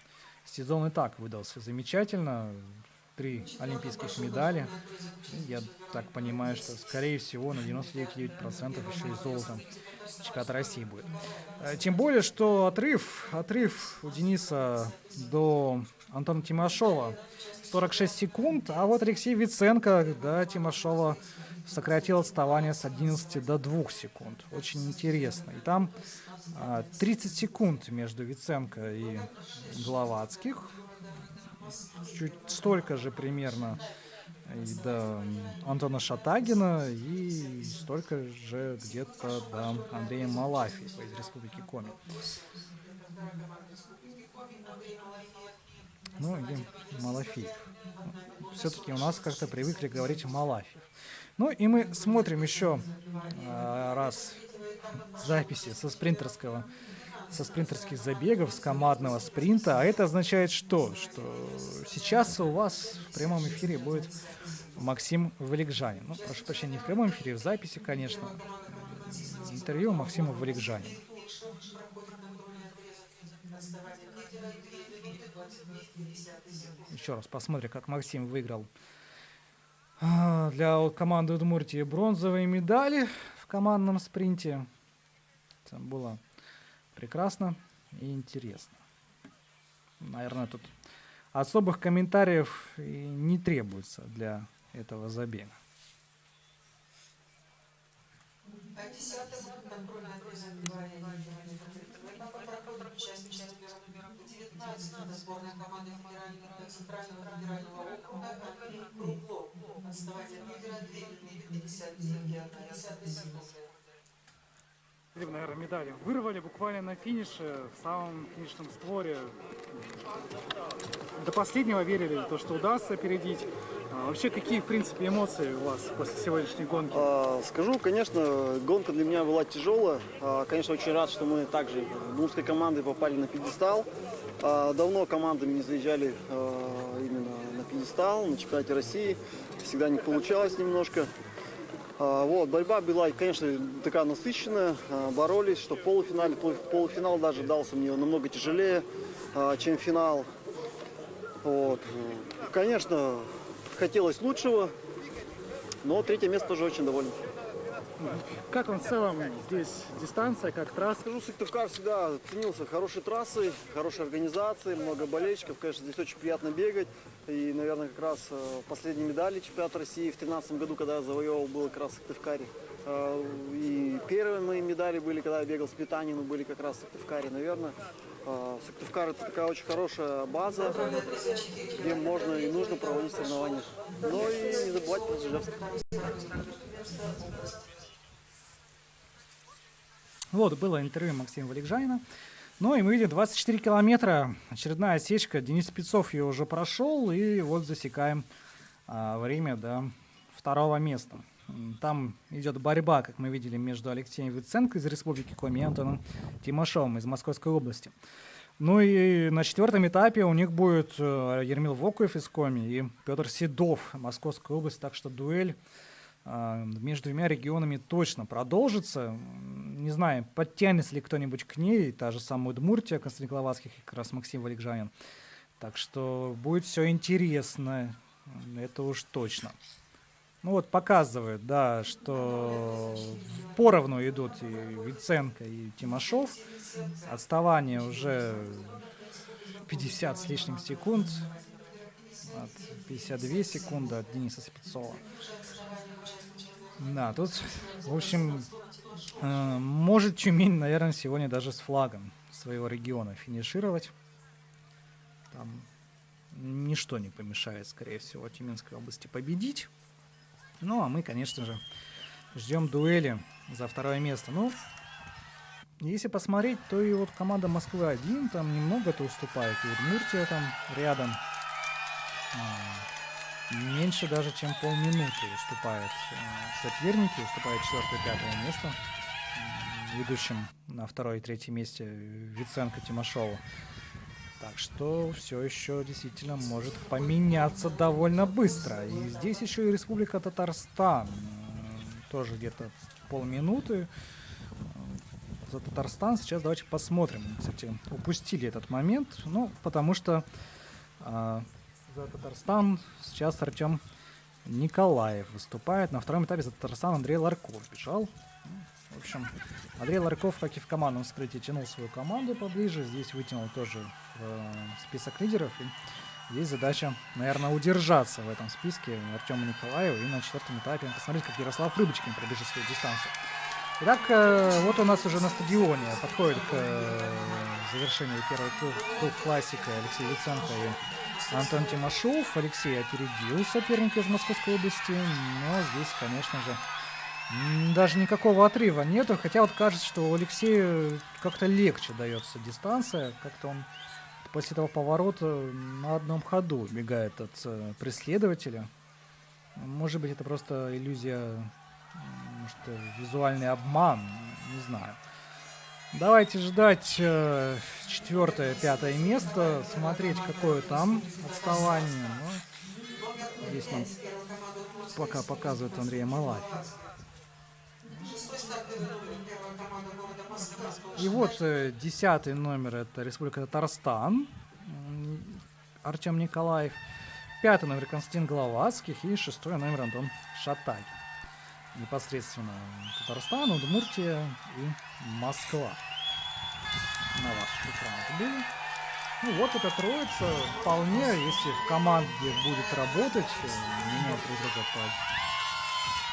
сезон и так выдался замечательно. 3 олимпийских медали. И я так понимаю, что, скорее всего, на 99% еще и золотом чемпионата России будет. Тем более, что отрыв у Дениса до Антона Тимошова 46 секунд, а вот Алексей Виценко до Тимошова сократил отставание с 11 до 2 секунд. Очень интересно. И там 30 секунд между Виценко и Гловацких. Чуть столько же примерно и до Антона Шатагина, и столько же где-то до Андрея Малафьева из Республики Коми. Ну, и Малафьев. Все-таки у нас как-то привыкли говорить Малафьев. Ну, и мы смотрим еще раз записи со спринтерских забегов, с командного спринта. А это означает что? Что сейчас у вас в прямом эфире будет Максим Валикжанин. Ну, прошу прощения, не в прямом эфире, в записи, конечно. Интервью Максима Валикжанина. Еще раз посмотрим, как Максим выиграл для команды Удмуртии бронзовые медали в командном спринте. Это было прекрасно и интересно. Наверное, тут особых комментариев и не требуется для этого забега. Сборная команды Центрального федерального округа Андрей Круглов. Отставать от лидера 2,59 секунды. Наверное, медали вырвали буквально на финише, в самом финишном створе. До последнего верили в то, что удастся опередить. Вообще, какие, в принципе, эмоции у вас после сегодняшней гонки? Скажу, конечно, гонка для меня была тяжелая. Конечно, очень рад, что мы также удмуртской командой попали на пьедестал. Давно командами не заезжали именно на пьедестал, на чемпионате России. Всегда не получалось немножко. Вот, борьба была, конечно, такая насыщенная, боролись, что в полуфинале, полуфинал даже дался мне намного тяжелее, чем финал. Вот. Конечно, хотелось лучшего, но 3-е место тоже очень доволен. Как вам в целом здесь дистанция, как трасса? Скажу, Сыктывкар всегда ценился хорошей трассой, хорошей организацией, много болельщиков. Конечно, здесь очень приятно бегать. И, наверное, как раз последние медали чемпионата России в 2013 году, когда я завоевал, был как раз в Сыктывкаре. И первые мои медали были, когда я бегал с Питанину, были как раз в Сыктывкаре. Наверное, Сыктывкар — это такая очень хорошая база, где можно и нужно проводить соревнования. Но и не забывать про Ижевск. Вот, было интервью Максима Валикжанина. Ну и мы видим 24 километра, очередная отсечка. Денис Спецов ее уже прошел, и вот засекаем время до второго места. Там идет борьба, как мы видели, между Алексеем Виценко из Республики Коми и Антоном Тимошовым из Московской области. Ну и на четвертом этапе у них будет Ермил Вокуев из Коми и Петр Седов, Московской области. Так что дуэль между двумя регионами точно продолжится. Не знаю, подтянется ли кто-нибудь к ней, та же самая Удмуртия, Константин Гловацких и как раз Максим Валикжанин. Так что будет все интересно, это уж точно. Ну вот показывает, да, что поровну идут и Виценко, и Тимошов. Отставание уже 50 с лишним секунд, 52 секунды от Дениса Спецова. Да, тут, в общем, может Тюмень, наверное, сегодня даже с флагом своего региона финишировать. Там ничто не помешает, скорее всего, Тюменской области победить. Ну, а мы, конечно же, ждем дуэли за второе место. Ну, если посмотреть, то и вот команда Москвы-1 там немного-то уступает. И Удмуртия там рядом. Меньше даже, чем полминуты уступают соперники. Уступает 4-5 место ведущим на 2 и 3 месте Виценко Тимошову. Так что все еще действительно может поменяться довольно быстро. И здесь еще и Республика Татарстан. Тоже где-то полминуты. За Татарстан сейчас давайте посмотрим. Кстати, упустили этот момент. Ну, потому что за Татарстан сейчас Артем Николаев выступает. На втором этапе за Татарстан Андрей Ларков бежал. В общем, Андрей Ларков, как и в командном спринте, тянул свою команду поближе. Здесь вытянул тоже в список лидеров. И здесь задача, наверное, удержаться в этом списке Артему Николаеву. И на 4-м этапе посмотреть, как Ярослав Рыбочкин пробежит свою дистанцию. Итак, вот у нас уже на стадионе подходит к завершению первый круг классика Алексей Виценко и Антон Тимошов. Алексей опередил соперника из Московской области, но здесь, конечно же, даже никакого отрыва нету, хотя вот кажется, что у Алексея как-то легче дается дистанция, как-то он после этого поворота на одном ходу убегает от преследователя. Может быть, это просто иллюзия, может, визуальный обман, не знаю. Давайте ждать 4-5 место, смотреть, какое там отставание. Но здесь нам пока показывает Андрея Малафи. И вот 10-й номер — это Республика Татарстан, Артем Николаев. 5-й номер Константин Гловацких и 6-й номер Антон Шатагин. Непосредственно Татарстан, Удмуртия и Москва. На ваших экранах были. Ну вот эта троица вполне, если в команде будет работать, менять друг друга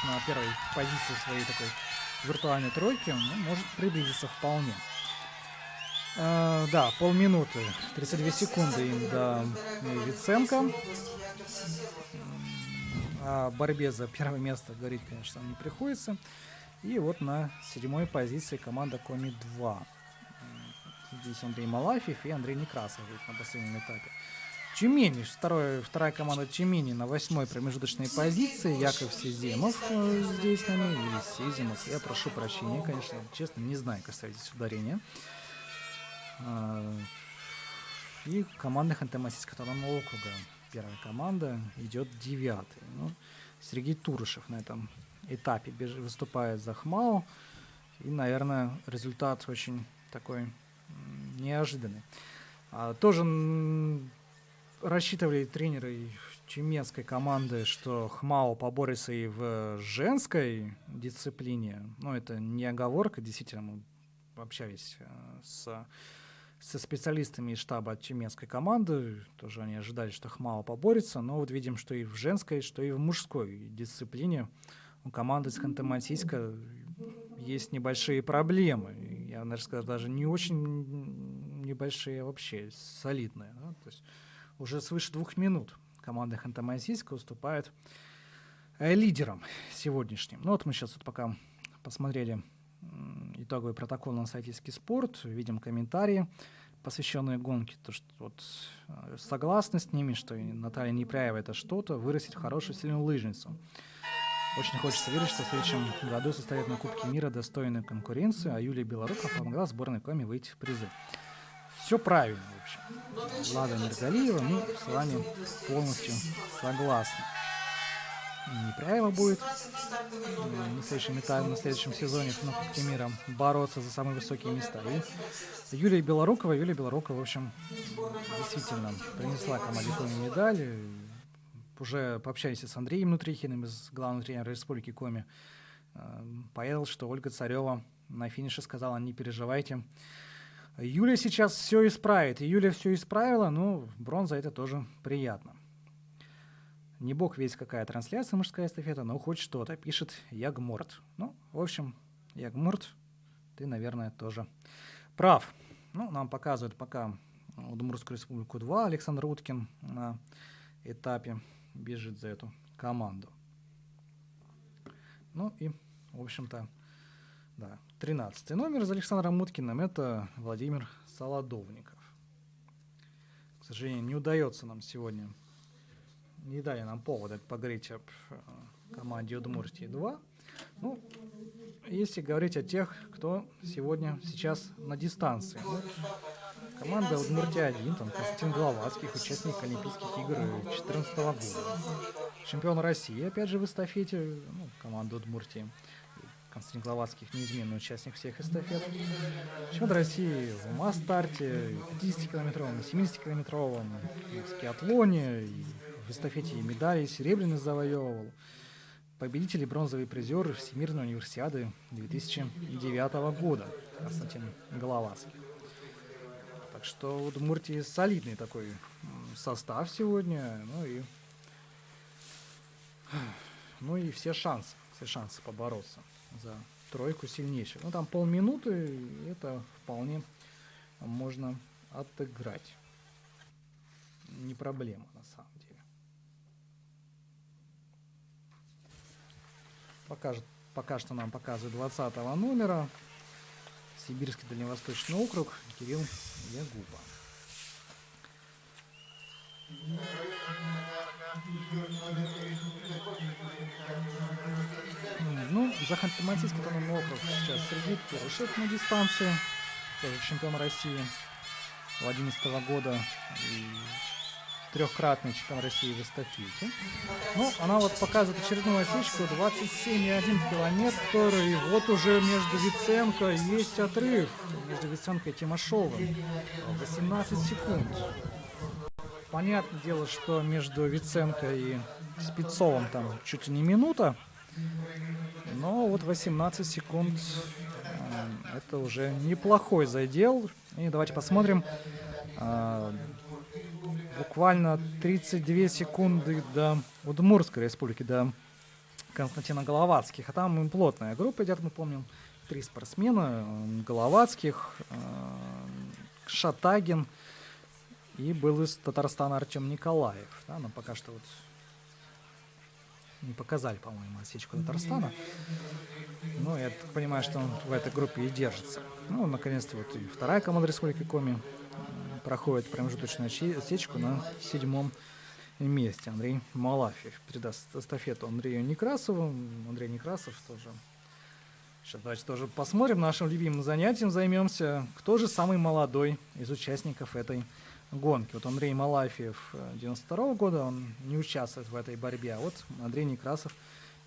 на первой позиции своей такой виртуальной тройки, ну, может приблизиться вполне. Да, полминуты, 32 секунды им до Виценко. О борьбе за первое место говорить, конечно, не приходится. И вот на 7-й позиции команда Коми-2. Здесь Андрей Малафьев и Андрей Некрасов на последнем этапе. Тюмень, вторая команда Тюмени на 8-й промежуточной позиции. Яков Сеземов здесь на ней, или Сеземов. Я прошу прощения, конечно, честно, не знаю, как ставить здесь ударение. И команда Ханты-Мансийского автономного округа. Первая команда идет 9-й. Ну, Сергей Турышев на этом этапе выступает за Хмао. И, наверное, результат очень такой неожиданный. Тоже рассчитывали тренеры тюменской команды, что ХМАО поборется и в женской дисциплине. Но это не оговорка, действительно, мы общались со специалистами из штаба тюменской команды, тоже они ожидали, что ХМАО поборется, но вот видим, что и в женской, что и в мужской дисциплине у команды из Ханты-Мансийска есть небольшие проблемы. Я, наверное, скажу, даже не очень небольшие, а вообще солидные. Да? То есть уже свыше 2 минут команда Ханты-Мансийска уступает лидерам сегодняшним. Ну вот мы сейчас вот пока посмотрели итоговый протокол на сайте «Ски-спорт», видим комментарии, посвященные гонке, то что вот согласны с ними, что Наталья Непряева — это что-то, вырастет хорошую сильную лыжницу. Очень хочется верить, что в следующем году состоят на Кубке мира достойную конкуренцию, а Юлия Белорукова помогла сборной Коми выйти в призы. Все правильно, в общем. Влада Миргалиева, мы с вами полностью согласны. Непряева будет на следующем сезоне на Кубке мира бороться за самые высокие места. И Юлия Белорукова, в общем, действительно принесла команде Коми медаль. Уже пообщались с Андреем Нутрихиным, из главного тренера Республики Коми. Понял, что Ольга Царева на финише сказала: не переживайте, Юля сейчас все исправит. И Юля все исправила, ну, бронза — это тоже приятно. Не бог весь какая трансляция мужская эстафета, но хоть что-то, пишет Ягморт. Ну, в общем, Ягморт, ты, наверное, тоже прав. Ну, нам показывают пока Удмуртскую республику 2. Александр Уткин на этапе бежит за эту команду. Ну и, в общем-то, да, 13-й номер за Александром Уткиным — это Владимир Солодовников. К сожалению, не удается нам сегодня, не дали нам повода поговорить об команде Удмуртии 2. Ну, если говорить о тех, кто сейчас на дистанции. Вот команда Удмуртия-1, там Константин Гловацких, участник Олимпийских игр 2014 года. Чемпион России, опять же, в эстафете, команда Удмуртии. Константин Гловацких — неизменный участник всех эстафет. Чемпион России в масс-старте, 50-километровом, 70-километровом, в скиатлоне, и в эстафете медали серебряный завоевывал. Победитель и бронзовый призер Всемирной универсиады 2009 года Константин Головацкий. Так что у Удмуртии солидный такой состав сегодня, ну и все шансы побороться за тройку сильнейших. Ну там полминуты, это вполне можно отыграть. Не проблема на самом деле. Пока что нам показывают 20-го номера. Сибирский дальневосточный округ, Кирилл Ягуба. Ну, за Ханты-Мансийский автономный округ сейчас Сергей Перышев на дистанции, тоже чемпион России 2011 года и трехкратный чемпион России в эстафете. Ну, она вот показывает очередную осечку 27,1 километр, и вот уже между Виценко есть отрыв, между Виценко и Тимошовым, 18 секунд. Понятное дело, что между Виценко и Спецовым там чуть ли не минута, но вот 18 секунд это уже неплохой задел. И давайте посмотрим. Буквально 32 секунды до Удмуртской республики, до Константина Головацких. А там плотная группа идет, мы помним, 3 спортсмена. Головацких, Шатагин и был из Татарстана Артем Николаев. Да, но пока что вот не показали, по-моему, осечку Татарстана. Но я так понимаю, что он в этой группе и держится. Ну, наконец-то вот и вторая команда Республики Коми проходит промежуточную осечку на 7-м месте. Андрей Малафьев передаст эстафету Андрею Некрасову. Андрей Некрасов тоже. Сейчас давайте тоже посмотрим, нашим любимым занятием займемся. Кто же самый молодой из участников этой гонки? Вот Андрей Малафьев 92 года, он не участвует в этой борьбе, а вот Андрей Некрасов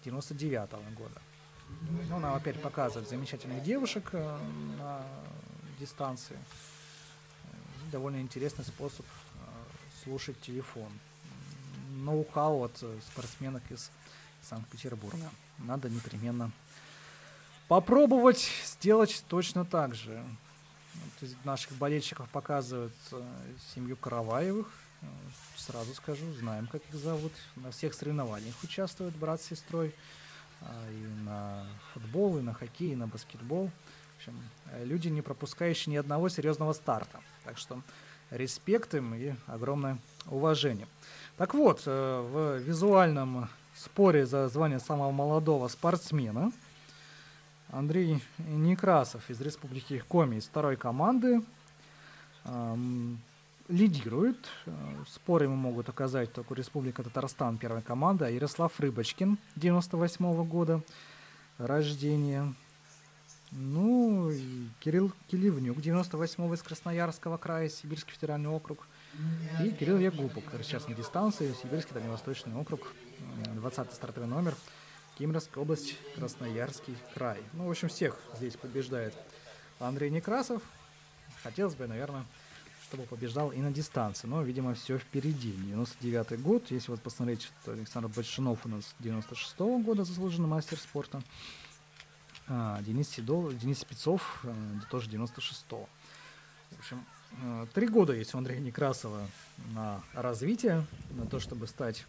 99 года. Ну, нам опять показывает замечательных девушек на дистанции. Довольно интересный способ слушать телефон. Ноу-хау от спортсменок из Санкт-Петербурга. Надо непременно попробовать сделать точно так же. Вот из наших болельщиков показывают семью Караваевых. Сразу скажу, знаем, как их зовут. На всех соревнованиях участвуют брат с сестрой. И на футбол, и на хоккей, и на баскетбол. В общем, люди, не пропускающие ни одного серьезного старта. Так что респект им и огромное уважение. Так вот, в визуальном споре за звание самого молодого спортсмена Андрей Некрасов из Республики Коми, из второй команды, лидирует. Споры ему могут оказать только Республика Татарстан, первая команда, Ярослав Рыбочкин, 98-го года рождения. Ну, и Кирилл Киливнюк, 98-го из Красноярского края, Сибирский федеральный округ. И Кирилл Ягупов, который сейчас на дистанции, Сибирский дальневосточный округ, 20-й стартовый номер, Кемеровская область, Красноярский край. Ну, в общем, всех здесь побеждает Андрей Некрасов. Хотелось бы, наверное, чтобы побеждал и на дистанции. Но, видимо, все впереди. 99-й год. Если вот посмотреть, то Александр Большунов у нас 96-го года заслуженный мастер спорта. Денис Спецов тоже 96-го. В общем, 3 года есть у Андрея Некрасова на развитие, на то, чтобы стать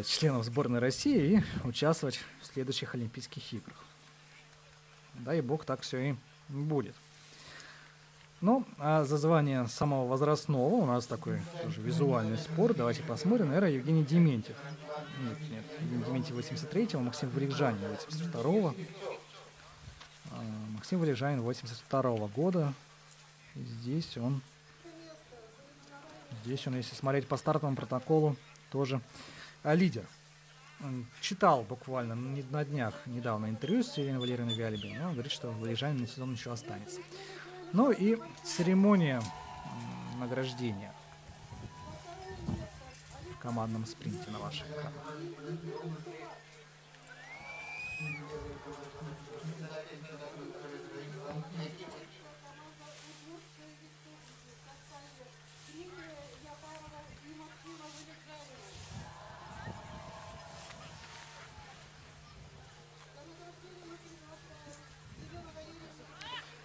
членом сборной России и участвовать в следующих Олимпийских играх. Дай бог, так все и будет. Ну, а за звание самого возрастного у нас такой тоже визуальный спор. Давайте посмотрим. Наверное, Евгений Дементьев. Нет. Евгений Дементьев 83-го, Максим Валикжанин 82-го. Максим Валикжанин 82-го года. И здесь он, если смотреть по стартовому протоколу, тоже лидер. Читал буквально на днях недавно интервью с Еленой Валерьевной Вяльбиной. Он говорит, что Валикжанин на сезон еще останется. Ну и церемония награждения в командном спринте на ваших экранах.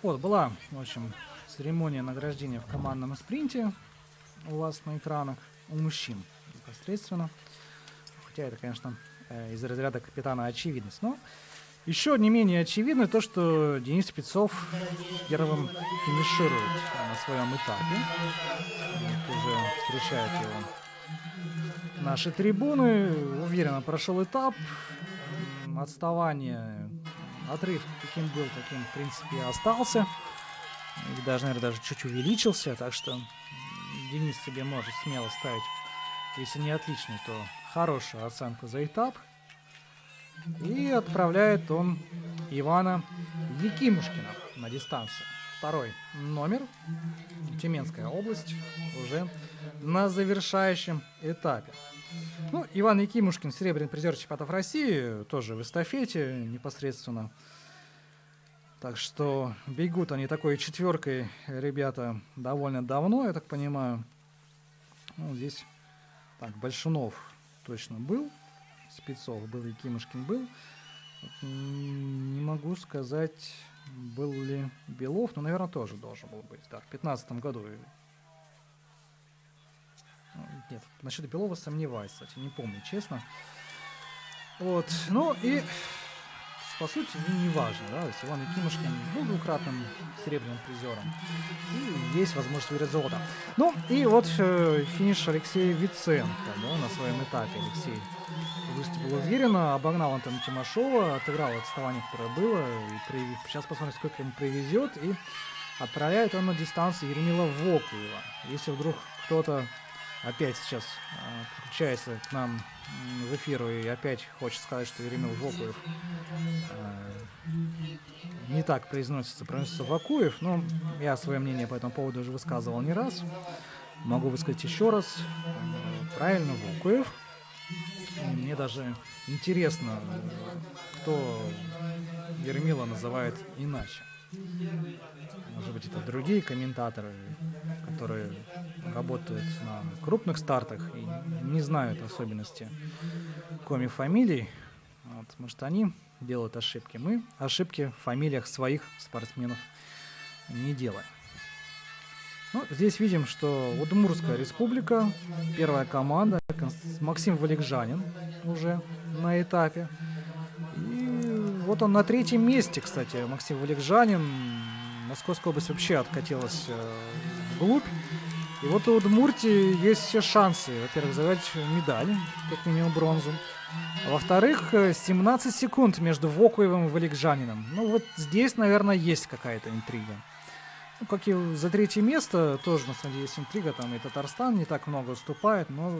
Вот, была, в общем, церемония награждения в командном спринте у вас на экранах, у мужчин непосредственно. Хотя это, конечно, из разряда капитана очевидность. Но еще не менее очевидно то, что Денис Спецов первым финиширует на своем этапе. Вот уже встречают его наши трибуны. Уверенно прошел этап. Отставание, отрыв каким был, таким, в принципе, остался. И даже, наверное, даже чуть увеличился. Так что Денис себе может смело ставить, если не отличный, то хорошую оценку за этап. И отправляет он Ивана Якимушкина на дистанцию. Второй номер. Тюменская область уже на завершающем этапе. Ну, Иван Якимушкин, серебряный призер чемпионатов России, тоже в эстафете непосредственно. Так что бегут они такой четверкой, ребята, довольно давно, я так понимаю. Ну, здесь так, Большунов точно был, Спецов был, Якимушкин был. Не могу сказать, был ли Белов, но, наверное, тоже должен был быть. Да, в 2015 году. Нет, насчет Белова сомневаюсь, кстати, не помню, честно. Вот, ну и по сути не важно, да, то есть Иван Якимушкин был двукратным серебряным призером. И есть возможность выиграть золото. Ну и вот финиш Алексея Виценко, да, на своем этапе Алексей выступил уверенно, обогнал Антона Тимошова, отыграл отставание, которое было. И сейчас посмотрим, сколько ему привезет. И отправляет он на дистанцию Еремила Вокуева. Если вдруг кто-то опять сейчас подключается к нам в эфир и опять хочет сказать, что Еремил Вокуев не так произносится Вакуев, но я свое мнение по этому поводу уже высказывал не раз. Могу высказать еще раз. Правильно, Вокуев. И мне даже интересно, кто Еремила называет иначе. Может быть, это другие комментаторы, которые работают на крупных стартах и не знают особенности коми-фамилий. Вот, может, они делают ошибки. Мы ошибки в фамилиях своих спортсменов не делаем. Ну, здесь видим, что Удмуртская республика, первая команда, Максим Валикжанин уже на этапе. И вот он на третьем месте, кстати, Максим Валикжанин. Московская область вообще откатилась вглубь. И вот у Удмуртии есть все шансы, во-первых, завоевать медаль, как минимум бронзу. А во-вторых, 17 секунд между Вокуевым и Валикжанином. Ну вот здесь, наверное, есть какая-то интрига. Ну, как и за третье место, тоже на самом деле есть интрига. Там и Татарстан не так много уступает, но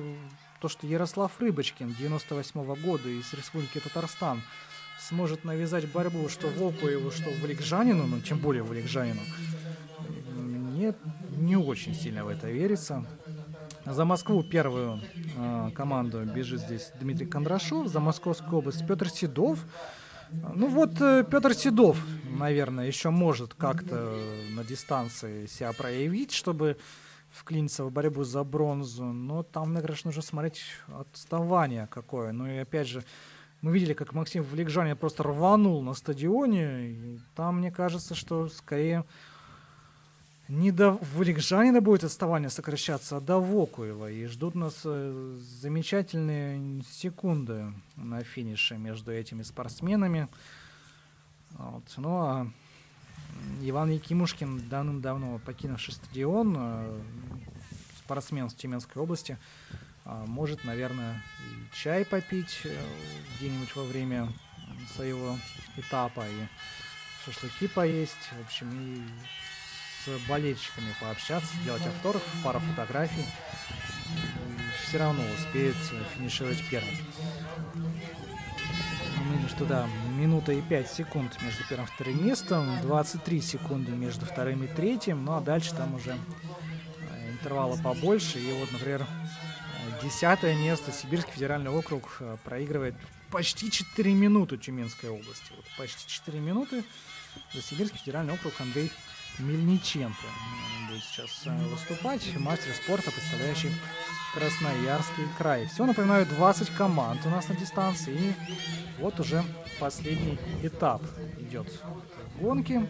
то, что Ярослав Рыбочкин 98-го года из Республики Татарстан сможет навязать борьбу что Вокуеву, что Валикжанину, ну тем более Валикжанину, мне не очень сильно в это верится. За Москву первую команду бежит здесь Дмитрий Кондрашов, за Московскую область Петр Седов. Ну вот Петр Седов, наверное, еще может как-то на дистанции себя проявить, чтобы вклиниться в борьбу за бронзу. Но там, мне кажется, нужно смотреть отставание какое. Ну и опять же, мы видели, как Максим Валикжанин просто рванул на стадионе. И там, мне кажется, что скорее не до Валикжанина будет отставание сокращаться, а до Вокуева. И ждут нас замечательные секунды на финише между этими спортсменами. Вот. Ну а Иван Якимушкин, давным-давно покинувший стадион, спортсмен с Тюменской области, может, наверное, и чай попить где-нибудь во время своего этапа, и шашлыки поесть, в общем, и с болельщиками пообщаться, сделать автограф, пару фотографий. И все равно успеет финишировать первым. Мы видим, что да, минута и 5 секунд между первым и вторым местом, 23 секунды между вторым и третьим, ну а дальше там уже интервалы побольше. И вот, например, 10-е место, Сибирский федеральный округ, проигрывает почти 4 минуты Тюменской области. Вот почти 4 минуты за Сибирский федеральный округ Андрей Мельниченко будет сейчас выступать, мастер спорта, представляющий Красноярский край. Всего, напоминаю, 20 команд у нас на дистанции. И вот уже последний этап идет гонки.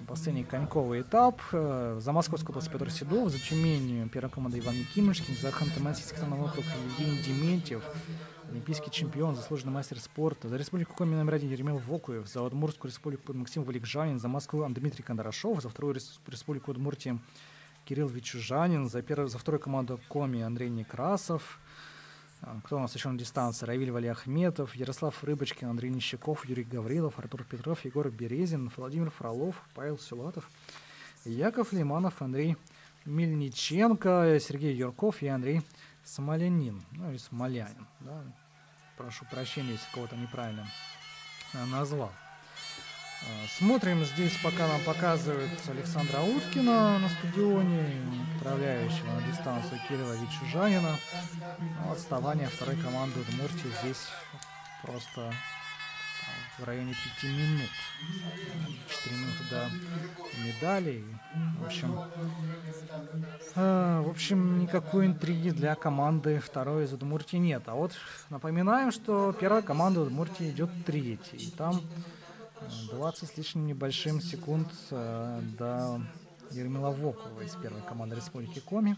Последний коньковый этап. За Московскую область Петр Седов, за Тюмень первая команда Иван Якимушкин, за Ханты-Мансийский автономный округ Евгений Дементьев, олимпийский чемпион, заслуженный мастер спорта, за Республику Коми номер 1 Еремил Вокуев, за Удмуртскую республику Максим Валикжанин, за Москву Дмитрий Кондрашов, за вторую республику Удмуртии Кирилл Вичужанин, за вторую команду Коми Андрей Некрасов. Кто у нас еще на дистанции? Равиль Валиахметов, Ярослав Рыбочкин, Андрей Нищеков, Юрий Гаврилов, Артур Петров, Егор Березин, Владимир Фролов, Павел Силатов, Яков Лиманов, Андрей Мельниченко, Сергей Юрков и Андрей Смолянин. Ну или Смолянин. Да? Прошу прощения, если кого-то неправильно назвал. Смотрим здесь, пока нам показывают Александра Уткина на стадионе, отправляющего на дистанцию Кирилла Вичужанина. Но отставание второй команды Удмуртии здесь просто в районе 5 минут. 4 минуты до медалей. В общем, никакой интриги для команды второй из Удмуртии нет. А вот напоминаем, что первая команда Удмуртии идет третьей. И там 20 с лишним небольшим секунд до Ермила Вокова из первой команды Республики Коми.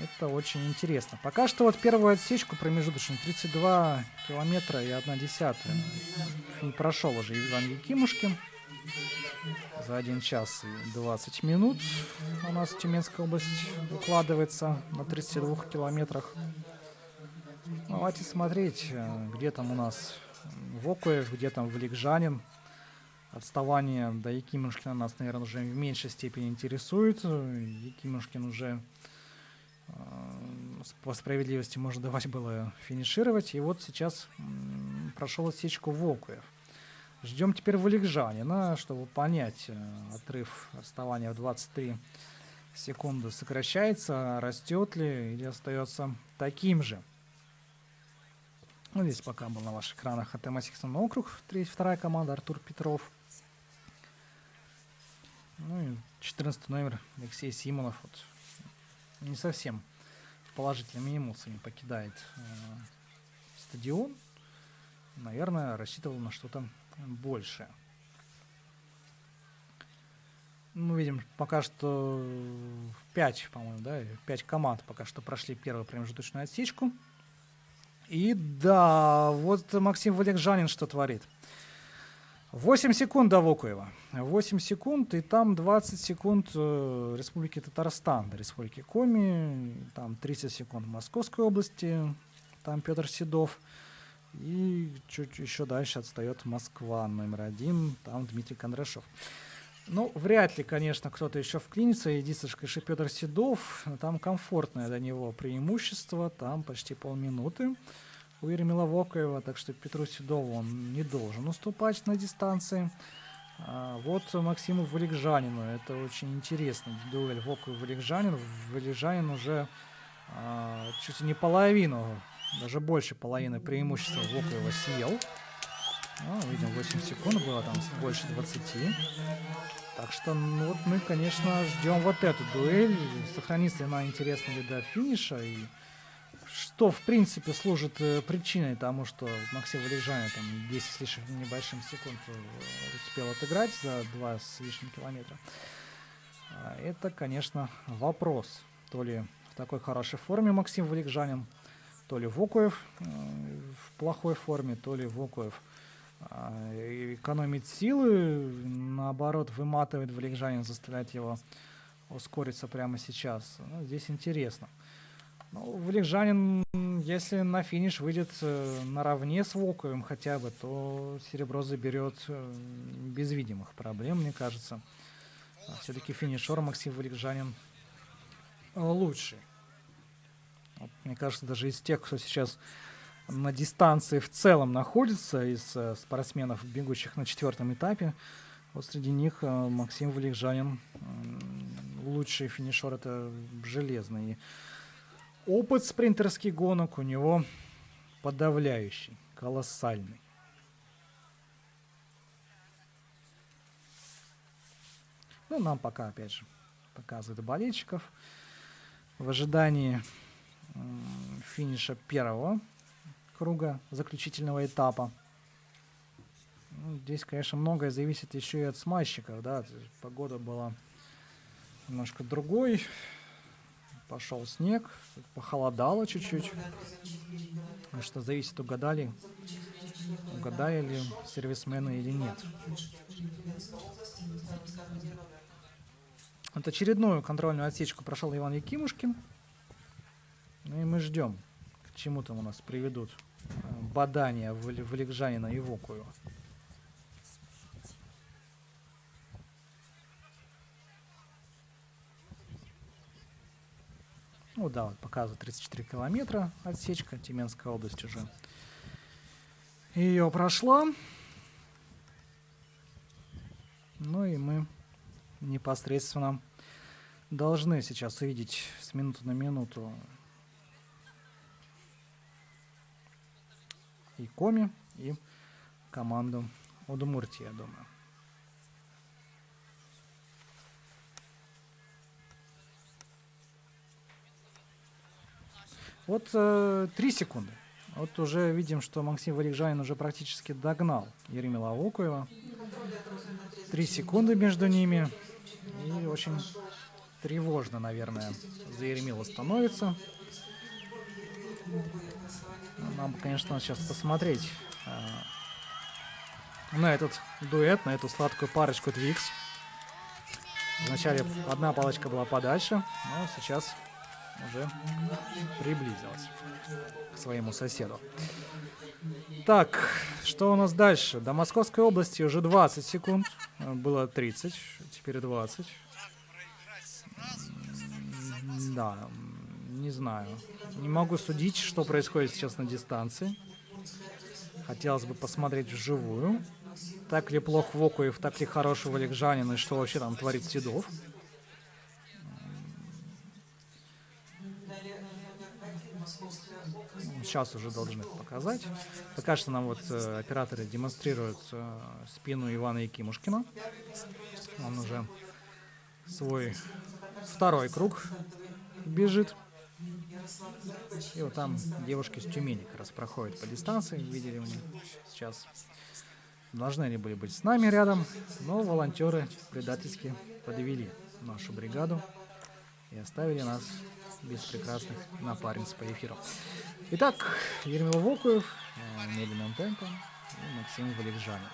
Это очень интересно. Пока что вот первую отсечку промежуточную 32 километра и 1/10 прошел уже Иван Якимушкин. За 1 час и 20 минут у нас Тюменская область укладывается на 32 километрах. Давайте смотреть, где там у нас Вокуев, где там Валикжанин. Отставание до Якимушкина нас, наверное, уже в меньшей степени интересует. Якимушкин уже по справедливости можно давать было финишировать. И вот сейчас прошел отсечку Вокуев. Ждем теперь Валикжанина, чтобы понять, отрыв отставания в 23 секунды сокращается, растет ли или остается таким же. Ну, здесь пока был на ваших экранах Ханты-Мансийский округ, вторая команда Артур Петров. Ну и 14 номер Алексей Симонов вот, не совсем положительными эмоциями покидает стадион. Наверное, рассчитывал на что-то большее. Мы видим пока что 5, по-моему, да, 5 команд пока что прошли первую промежуточную отсечку. И да, вот Максим Валикжанин что творит. 8 секунд до Вокуева. 8 секунд, и там 20 секунд Республики Татарстан, до Республики Коми. Там 30 секунд Московской области, там Петр Седов. И чуть еще дальше отстает Москва, номер 1, там Дмитрий Кондрашов. Ну, вряд ли, конечно, кто-то еще вклинится. Единственное, конечно, Петр Седов, там комфортное для него преимущество, там почти полминуты у Ермила Вокуева, так что Петру Седову он не должен уступать на дистанции. Вот Максиму Валикжанину, это очень интересный дуэль Вокуев-Валикжанин. Валикжанин уже чуть ли не половину, даже больше половины преимущества Вокуева съел. Видим, 8 секунд было, там больше 20. Так что, ну, вот мы, конечно, ждем вот эту дуэль. Сохранится она интересна ли до финиша. И что, в принципе, служит причиной тому, что Максим Валикжанин там 10 с лишним небольшим секунд успел отыграть за 2 с лишним километра. Это, конечно, вопрос. То ли в такой хорошей форме Максим Валикжанин, то ли Вокуев в плохой форме, то ли Вокуев экономит силы, наоборот, выматывает Валикжанин, заставляет его ускориться прямо сейчас. Ну, здесь интересно. Ну, Валикжанин, если на финиш выйдет наравне с Вокуевым хотя бы, то серебро заберет без видимых проблем, мне кажется. Все-таки финишер Максим Валикжанин лучший. Вот, мне кажется, даже из тех, кто сейчас на дистанции в целом находится, из спортсменов, бегущих на 4-м этапе, вот среди них Максим Валикжанин лучший финишер, это железный. И опыт спринтерских гонок у него подавляющий, колоссальный. Ну, нам пока, опять же, показывают болельщиков в ожидании финиша первого круга заключительного этапа. Ну, здесь, конечно, многое зависит еще и от смазчиков, да, погода была немножко другой, пошел снег, похолодало чуть-чуть, что зависит, угадали ли сервисмены или нет. Вот очередную контрольную отсечку прошел Иван Якимушкин, ну и мы ждем, к чему там у нас приведут бадания Валикжанина и Вокуева. Ну да, вот показывает 34 километра отсечка, Тюменская область уже ее прошла. Ну и мы непосредственно должны сейчас увидеть с минуты на минуту и Коми, и команду Удмуртии, я думаю. Вот 3 секунды. Вот уже видим, что Максим Валикжанин уже практически догнал Ермила Вокуева. 3 секунды между ними. И очень тревожно, наверное, за Ермила становится. Нам, конечно, надо сейчас посмотреть на этот дуэт, на эту сладкую парочку Твикс. Вначале одна палочка была подальше, но сейчас уже приблизилась к своему соседу. Так, что у нас дальше? До Московской области уже 20 секунд. Было 30, теперь 20. Да, не знаю. Не могу судить, что происходит сейчас на дистанции. Хотелось бы посмотреть вживую. Так ли плох Вокуев, так ли хороший Валикжанин, и что вообще там творит Седов. Сейчас уже должны показать. Пока что нам вот операторы демонстрируют спину Ивана Якимушкина. Он уже свой второй круг бежит. И вот там девушки с Тюмени как раз проходят по дистанции, видели мы сейчас. Должны они были быть с нами рядом, но волонтеры предательски подвели нашу бригаду и оставили нас без прекрасных напарниц по эфиру. Итак, Ермил Вокуев медленным темпом и Максим Валикжанин.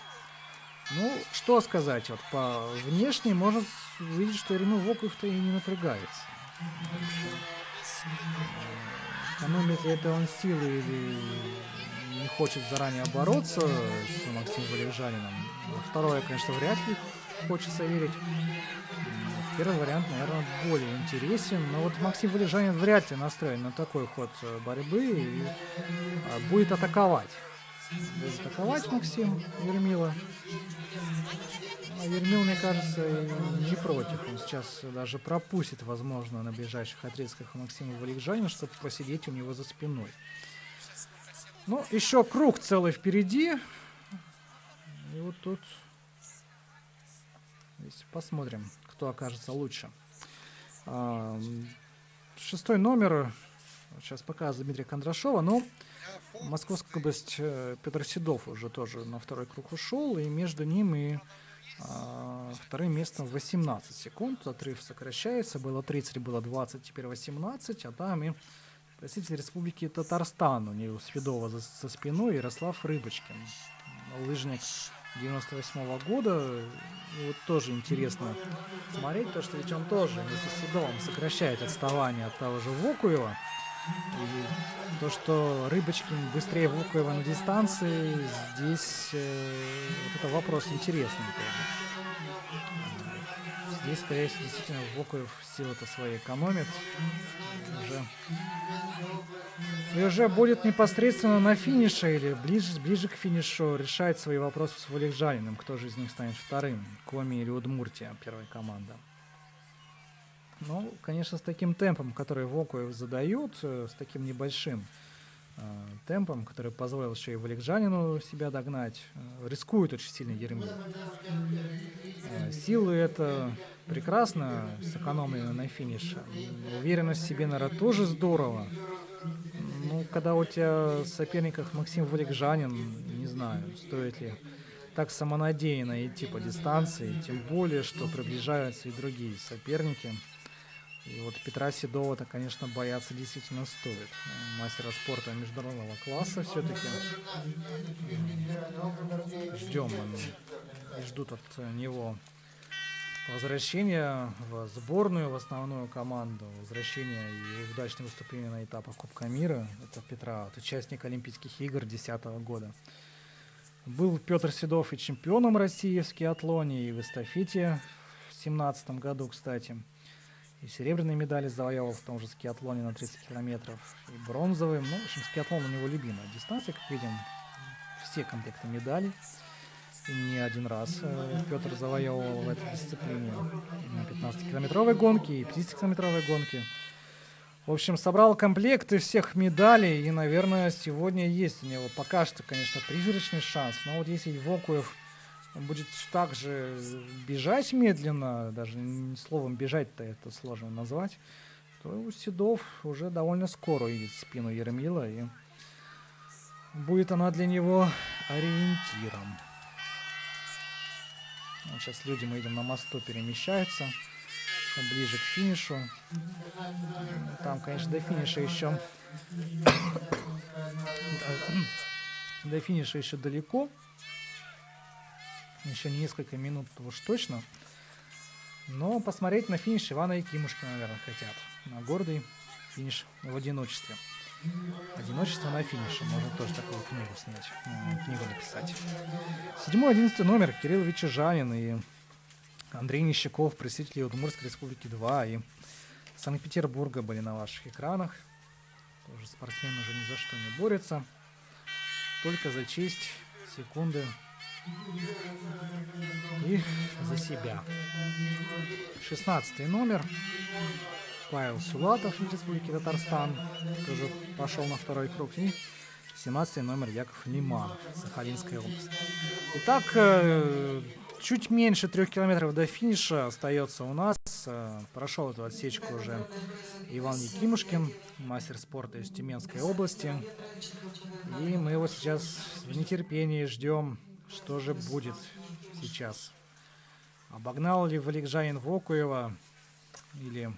Ну, что сказать, вот по внешне можно увидеть, что Ермил Вокуев-то и не напрягается. Экономит ли это он силы или не хочет заранее бороться с Максимом Валикжанином? Второе, конечно, вряд ли хочется верить. Первый вариант, наверное, более интересен, но вот Максим Валикжанин вряд ли настроен на такой ход борьбы и будет атаковать. Будет атаковать Максим Ермила. А Ермил, мне кажется, не против. Он сейчас даже пропустит, возможно, на ближайших отрезках Максима Валикжанина, чтобы посидеть у него за спиной. Ну, еще круг целый впереди. И вот тут посмотрим, кто окажется лучше. 6-й номер сейчас показывает Дмитрия Кондрашова, но Московская область Петр Седов уже тоже на второй круг ушел, и между ним и вторым местом 18 секунд. Отрыв сокращается, было 30, было 20, теперь 18, а там и представитель Республики Татарстан, у него Свидова за спиной Ярослав Рыбочкин, лыжник 98-го года. И вот тоже интересно смотреть, то, что ведь он тоже вместе с Седовым сокращает отставание от того же Вокуева. И то, что Рыбочкин быстрее Вокуева на дистанции, здесь вот это вопрос интересный тоже. Здесь, скорее всего, действительно Вокуев силы-то свои экономит. И уже будет непосредственно на финише или ближе к финишу решать свои вопросы с Валикжаниным. Кто же из них станет вторым? Коми или Удмуртия, первая команда. Ну, конечно, с таким темпом, который Вокуев задает, с таким небольшим темпом, который позволил еще и Валикжанину себя догнать, рискует очень сильно Ермил. Силы это прекрасно, сэкономлены на финише. Уверенность в себе, наверное, тоже здорово. Ну, когда у тебя в соперниках Максим Валикжанин, не знаю, стоит ли так самонадеянно идти по дистанции, тем более, что приближаются и другие соперники. И вот Петра Седова-то, конечно, бояться действительно стоит. Мастера спорта международного класса все-таки. Ждем и ждут от него возвращения в сборную, в основную команду, возвращения и удачное выступление на этапах Кубка мира. Это Петра, участник Олимпийских игр 2010 года. Был Петр Седов и чемпионом России в скиатлоне и в эстафете в 2017 году, кстати. И серебряные медали завоевал в том же скиатлоне на 30 километров, и бронзовые. Ну, в общем, скиатлон у него любимая дистанция, как видим, все комплекты медалей. И не один раз Петр завоевывал в этой дисциплине на 15-километровой гонке и 50-километровой гонке. В общем, собрал комплект из всех медалей, и, наверное, сегодня есть у него пока что, конечно, призрачный шанс. Но вот если Вокуев будет так же бежать медленно, даже словом бежать-то это сложно назвать, то Седов уже довольно скоро увидит спину Ермила, и будет она для него ориентиром. Вот сейчас люди, мы видим, на мосту перемещаются ближе к финишу. Там, конечно, до финиша еще далеко. Еще несколько минут уж точно. Но посмотреть на финиш Ивана Якимушкина, наверное, хотят. На гордый финиш в одиночестве. Одиночество на финише. Можно тоже такую книгу снять, книгу написать. 7-11 номер Кирилл Вичижанин и Андрей Нищаков, представители Удмуртской республики 2 и Санкт-Петербурга были на ваших экранах. Тоже спортсмен уже ни за что не борется. Только за честь, секунды и за себя. 16 номер Павел Сулатов из Республики Татарстан, тоже пошел на второй круг. И 17 номер Яков Лиманов, Сахалинская область. Итак, чуть меньше 3 километров до финиша остается у нас. Прошел эту отсечку уже Иван Якимушкин, мастер спорта из Тюменской области. И мы его сейчас в нетерпении ждем, что же будет сейчас. Обогнал ли валикжанин Вокуева или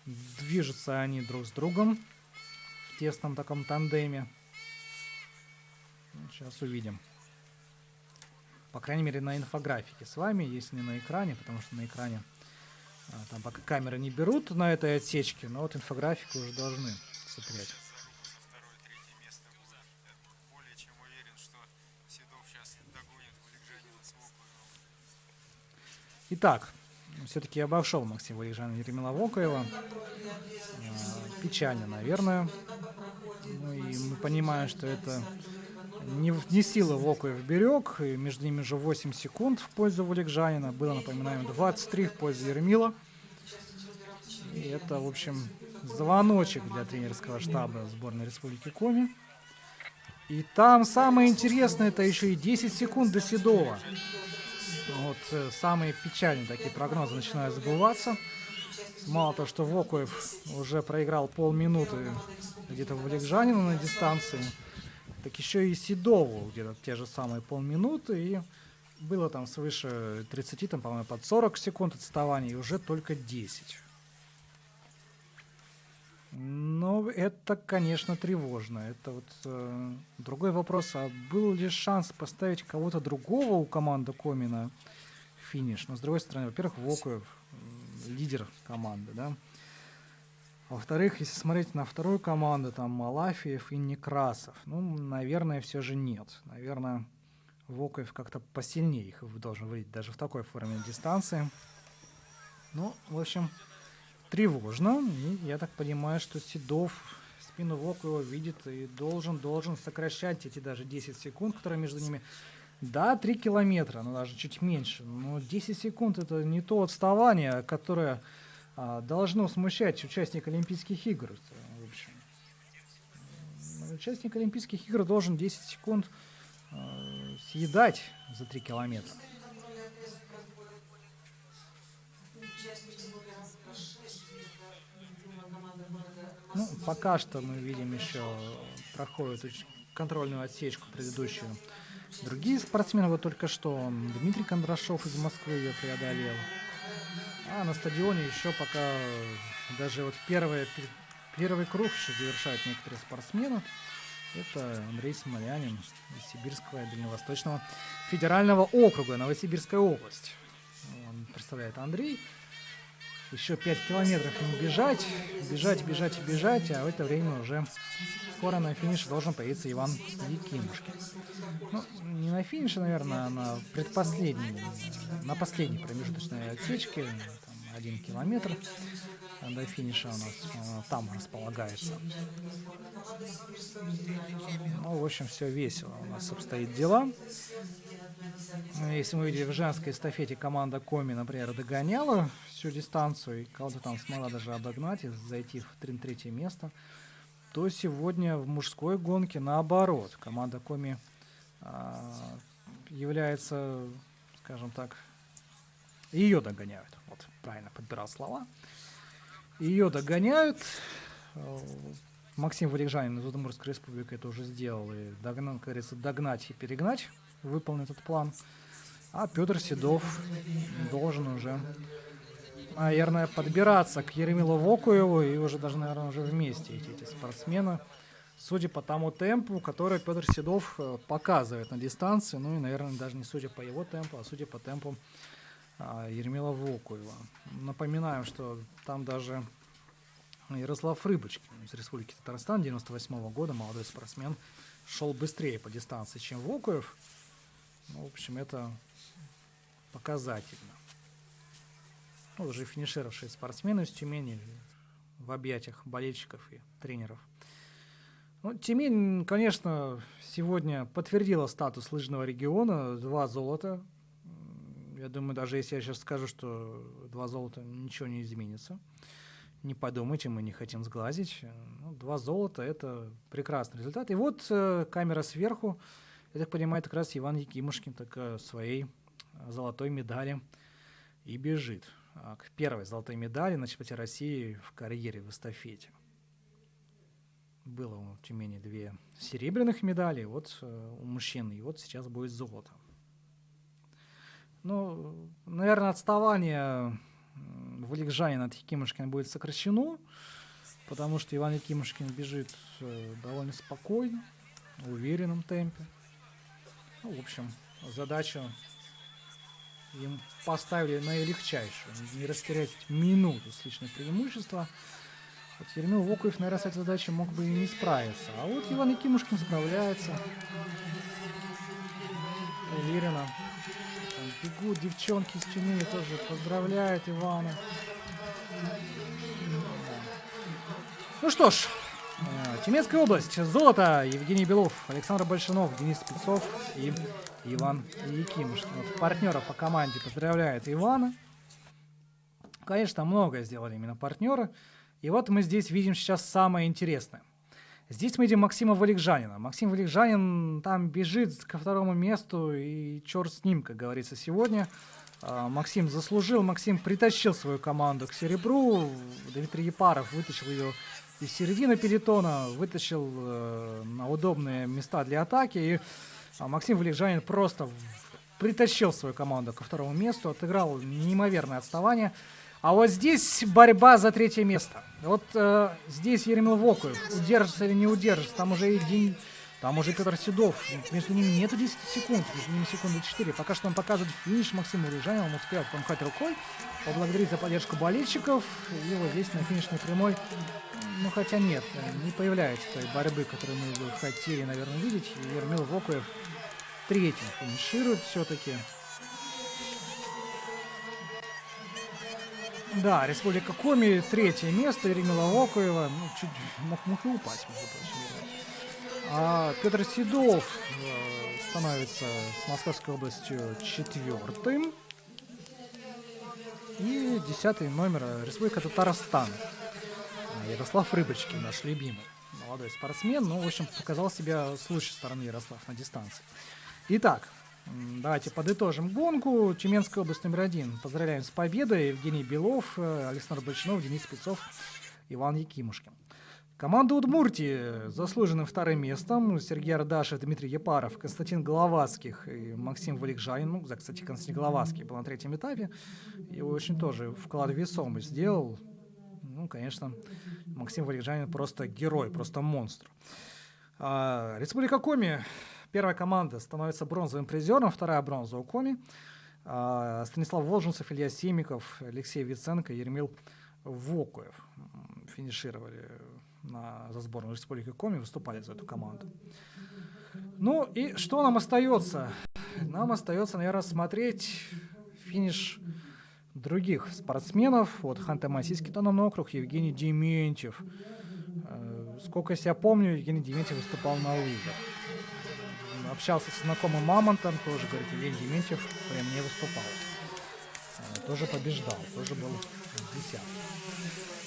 движутся они друг с другом в тесном таком тандеме. Сейчас увидим. По крайней мере, на инфографике с вами, если не на экране, потому что на экране там пока камеры не берут на этой отсечке, но вот инфографику уже должны цеплять. Итак, все-таки обошел Максим Валикжанин Еремила Вокуева. Печально, наверное. Ну и мы понимаем, что это не сила Вокуев берег. И между ними уже 8 секунд в пользу Валикжанина. Было, напоминаем, 23 в пользу Еремила. И это, в общем, звоночек для тренерского штаба сборной Республики Коми. И там самое интересное, это еще и 10 секунд до Седова. Вот самые печальные такие прогнозы начинают сбываться. Мало того, что Вокуев уже проиграл полминуты где-то в Валикжанину на дистанции, так еще и Седову где-то те же самые полминуты. И было там свыше 30, там, по-моему, под 40 секунд отставания, и уже только 10. Но это, конечно, тревожно. Это вот другой вопрос, а был ли шанс поставить кого-то другого у команды Коми на финиш? Но с другой стороны, во-первых, Вокуев лидер команды, да. А во-вторых, если смотреть на вторую команду, там Малафиев и Некрасов, ну, наверное, все же нет. Наверное, Вокуев как-то посильнее их должен выйти даже в такой форме дистанции. Ну, в общем, тревожно. И я так понимаю, что Седов спину Вокуева видит и должен сокращать эти даже 10 секунд, которые между ними. Да, 3 километра, но даже чуть меньше. Но 10 секунд — это не то отставание, которое должно смущать участника Олимпийских игр. В общем, участник Олимпийских игр должен 10 секунд съедать за 3 километра. Ну, пока что мы видим еще проходит контрольную отсечку предыдущую. Другие спортсмены, вот только что Дмитрий Кондрашов из Москвы ее преодолел. А на стадионе еще пока даже вот первый круг еще завершают некоторые спортсмены. Это Андрей Смолянин из Сибирского и Дальневосточного федерального округа, Новосибирская область. Он представляет Андрей. Еще 5 километров ему бежать, а в это время уже скоро на финише должен появиться Иван Якимушкин. Ну, не на финише, наверное, а на последней промежуточной отсечке, там 1 километр до финиша у нас там располагается. Ну, в общем, все весело у нас обстоит дела. Если мы видели в женской эстафете, команда Коми, например, догоняла всю дистанцию и кого-то там смогла даже обогнать и зайти в 3-е место, то сегодня в мужской гонке наоборот. Команда Коми является, скажем так, ее догоняют. Вот, правильно подбирал слова. Ее догоняют. Максим Валикжанин из Удмуртской республики это уже сделал. И догнал, как говорится, догнать и перегнать, выполнил этот план. А Петр Седов должен уже, наверное, подбираться к Еремилу Вокуеву, и уже даже, наверное, уже вместе эти спортсмены, судя по тому темпу, который Петр Седов показывает на дистанции, ну и, наверное, даже не судя по его темпу, а судя по темпу Еремила Вокуева. Напоминаем, что там даже Ярослав Рыбочкин из Республики Татарстан 98 года, молодой спортсмен, шел быстрее по дистанции, чем Вокуев. Ну, в общем, это показательно. Ну, уже финишировавшие спортсмены из Тюмени в объятиях болельщиков и тренеров. Ну, Тюмень, конечно, сегодня подтвердила статус лыжного региона. 2 золота. Я думаю, даже если я сейчас скажу, что 2 золота, ничего не изменится. Не подумайте, мы не хотим сглазить. 2 золота — это прекрасный результат. И вот камера сверху. Я так понимаю, это как раз Иван Якимушкин так своей золотой медали и бежит к первой золотой медали на чемпионате России в карьере в эстафете. Было у Тюмени 2 серебряных медали, вот у мужчин, и вот сейчас будет золото. Ну, наверное, отставание валикжанина от Якимушкина будет сокращено, потому что Иван Якимушкин бежит довольно спокойно, в уверенном темпе. Ну, в общем, задачу им поставили наилегчайшую, не растерять минуту с личного преимущества. Вот Еремил Вокуев, наверное, с этой задачей мог бы и не справиться. А вот Иван Якимушкин справляется. Уверенно. Там бегут девчонки из Тюмени, тоже поздравляют Ивана. Ну что ж, Тюменская область. Золото. Евгений Белов, Александр Большунов, Денис Спецов и Иван Якимушкин. Вот партнера по команде поздравляет Ивана. Конечно, многое сделали именно партнеры. И вот мы здесь видим сейчас самое интересное. Здесь мы видим Максима Валикжанина. Максим Валикжанин там бежит ко 2-му месту, и черт с ним, как говорится, сегодня. Максим заслужил, Максим притащил свою команду к серебру. Дмитрий Епаров вытащил ее из середины пелетона, вытащил на удобные места для атаки. И Максим Валикжанин просто притащил свою команду ко 2-му месту, отыграл неимоверное отставание. А вот здесь борьба за 3-е место. Вот здесь Еремил Вокуев удержится или не удержится. Там уже Петр Седов. Между ними нету 10 секунд. Между ними секунды 4. Пока что он показывает финиш Максиму Валикжанину. Он успел помахать рукой, поблагодарить за поддержку болельщиков. И вот здесь на финишной прямой, ну хотя нет, не появляется той борьбы, которую мы бы хотели, наверное, видеть. Еремил Вокуев 3-м финиширует все-таки. Да, Республика Коми, 3-е место, Еремила Вокуева, ну, чуть мог и упасть, между прочим. А Петр Седов становится с Московской областью 4-м. И 10-й номер Республика Татарстан. Ярослав Рыбочкин, наш любимый молодой спортсмен, ну, в общем, показал себя с лучшей стороны Ярослав на дистанции. Итак, давайте подытожим гонку. Тюменская область номер 1. Поздравляем с победой. Евгений Белов, Александр Большунов, Денис Спецов, Иван Якимушкин. Команда Удмуртии заслуженным 2-м местом. Сергей Ардашев, Дмитрий Епаров, Константин Головацких и Максим Валикжанин. Ну, кстати, Константин Головацкий был на 3-м этапе. И очень тоже вклад весомый сделал. Ну, конечно, Максим Валикжанин просто герой, просто монстр. Республика Коми. 1-я команда становится бронзовым призером, 2-я бронза у Коми. Станислав Волженцев, Илья Семиков, Алексей Виценко, Еремил Вокуев финишировали за сборную Республики Коми, выступали за эту команду. Ну и что нам остается? Нам остается, наверное, смотреть финиш других спортсменов. Вот Ханты-Мансийский автономный округ, Евгений Дементьев. Сколько я себя помню, Евгений Дементьев выступал на лыжах. Общался с знакомым Мамонтом, тоже, говорит, Евгений Дементьев при мне выступал. Тоже побеждал, тоже был 10.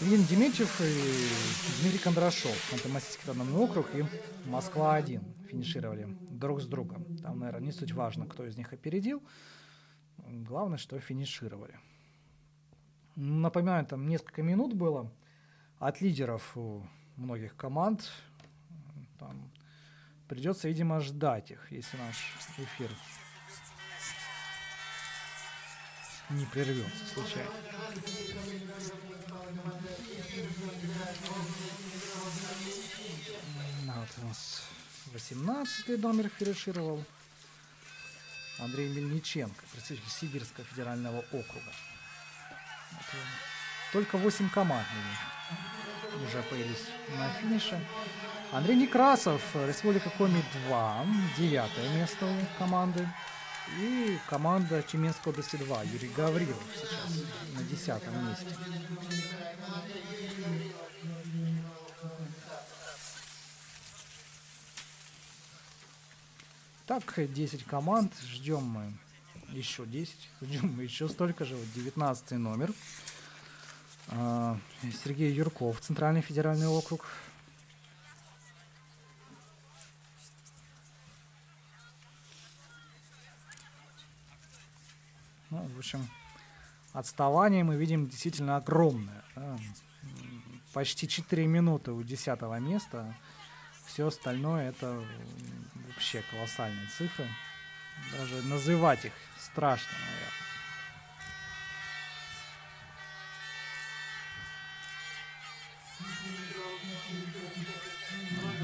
Евгений Дементьев и Дмитрий Кондрашов, Ханты-Мансийский автономный округ и Москва-1 финишировали друг с другом. Там, наверное, не суть важно, кто из них опередил. Главное, что финишировали. Напоминаю, там несколько минут было от лидеров у многих команд. Там придется, видимо, ждать их, если наш эфир не прервется случайно. Вот у нас 18-й номер финишировал Андрей Мельниченко, представитель Сибирского федерального округа. Это только 8 команд уже появились на финише. Андрей Некрасов, Республика Коми 2, 9-е место у команды. И команда Тюменской области 2, Юрий Гаврилов сейчас на 10-м месте. Так, 10 команд, ждем мы еще 10, ждем мы еще столько же, вот 19-й номер. Сергей Юрков, Центральный федеральный округ. Ну, в общем, отставание мы видим действительно огромное. Да? Почти 4 минуты у 10-го места. Все остальное это вообще колоссальные цифры. Даже называть их страшно, наверное.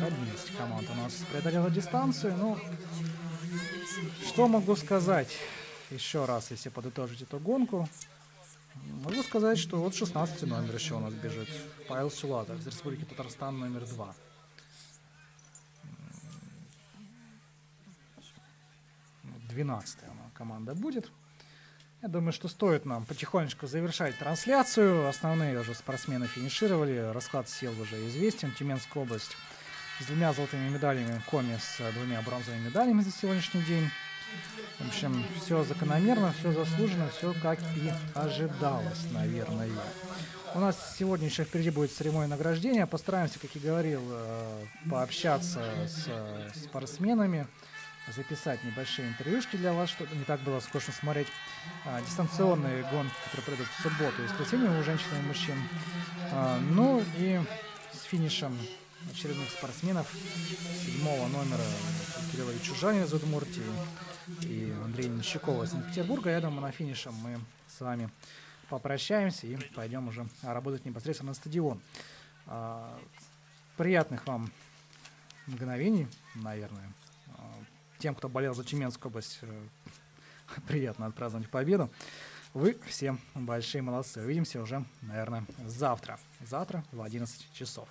11 команд у нас преодолела дистанцию. Ну, что могу сказать еще раз, если подытожить эту гонку? Могу сказать, что вот 16 номер еще у нас бежит. Павел Сулатов из Республики Татарстан, номер 2. 12-я команда будет. Я думаю, что стоит нам потихонечку завершать трансляцию. Основные уже спортсмены финишировали. Расклад сил уже известен. Тюменская область с 2 золотыми медалями, Коми с 2 бронзовыми медалями за сегодняшний день. В общем, все закономерно, все заслуженно, все как и ожидалось, наверное. У нас сегодня еще впереди будет церемония награждения. Постараемся, как и говорил, пообщаться с спортсменами, записать небольшие интервьюшки для вас, чтобы не так было скучно смотреть. Дистанционные гонки, которые пройдут в субботу и воскресенье у женщин и мужчин. Ну и с финишем очередных спортсменов 7-го номера Кирилла Чужанина из Удмуртии и Андрея Нищакова из Санкт-Петербурга. Я думаю, на финише мы с вами попрощаемся и пойдем уже работать непосредственно на стадион. Приятных вам мгновений, наверное. Тем, кто болел за Тюменскую область, приятно отпраздновать победу. Вы все большие молодцы. Увидимся уже, наверное, завтра. Завтра в 11 часов.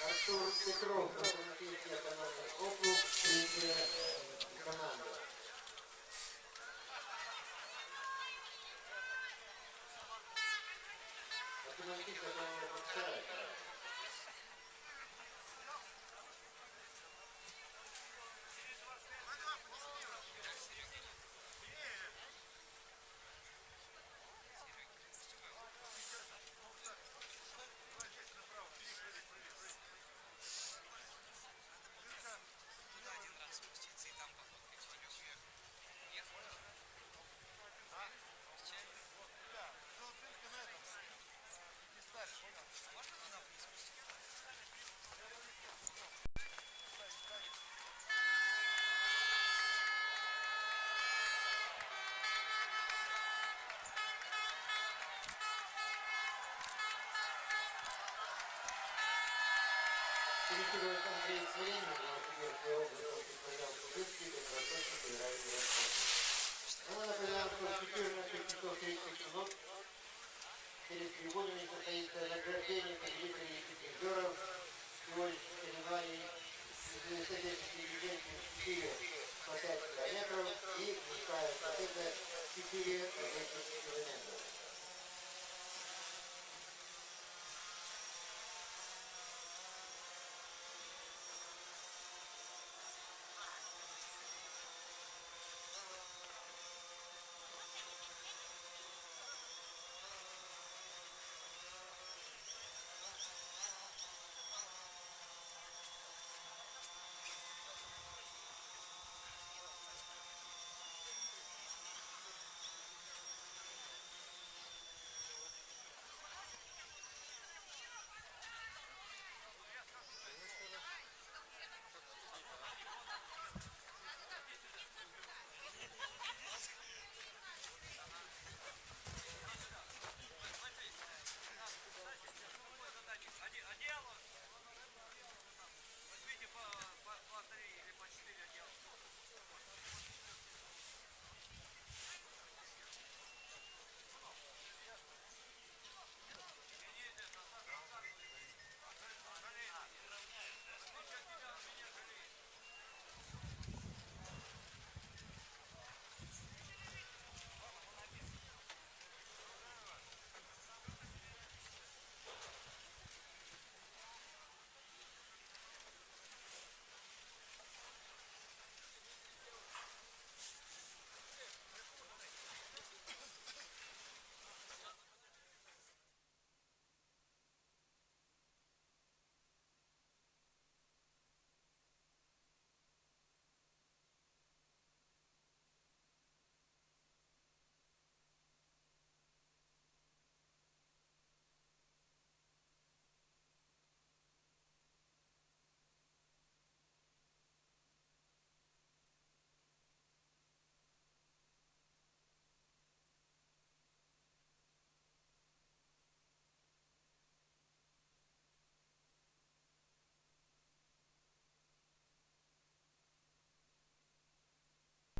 Артур Петров, Автоматический автономный округ, 3-я команда. Автоматический автономный округ, 2-я команда. Можно туда Перекидывает Андрей Свиренин, Новосибирская область, он представлял Кубинский, Добросочный федеральный округ. Ну, напоминаем, что в 14 часов 30 минут через трибунами состоится награждение победителей и призеров сегодняшних соревнований из соответствующей легенды 4 по 5 километров и мужская эстафета 4 по 10 километров.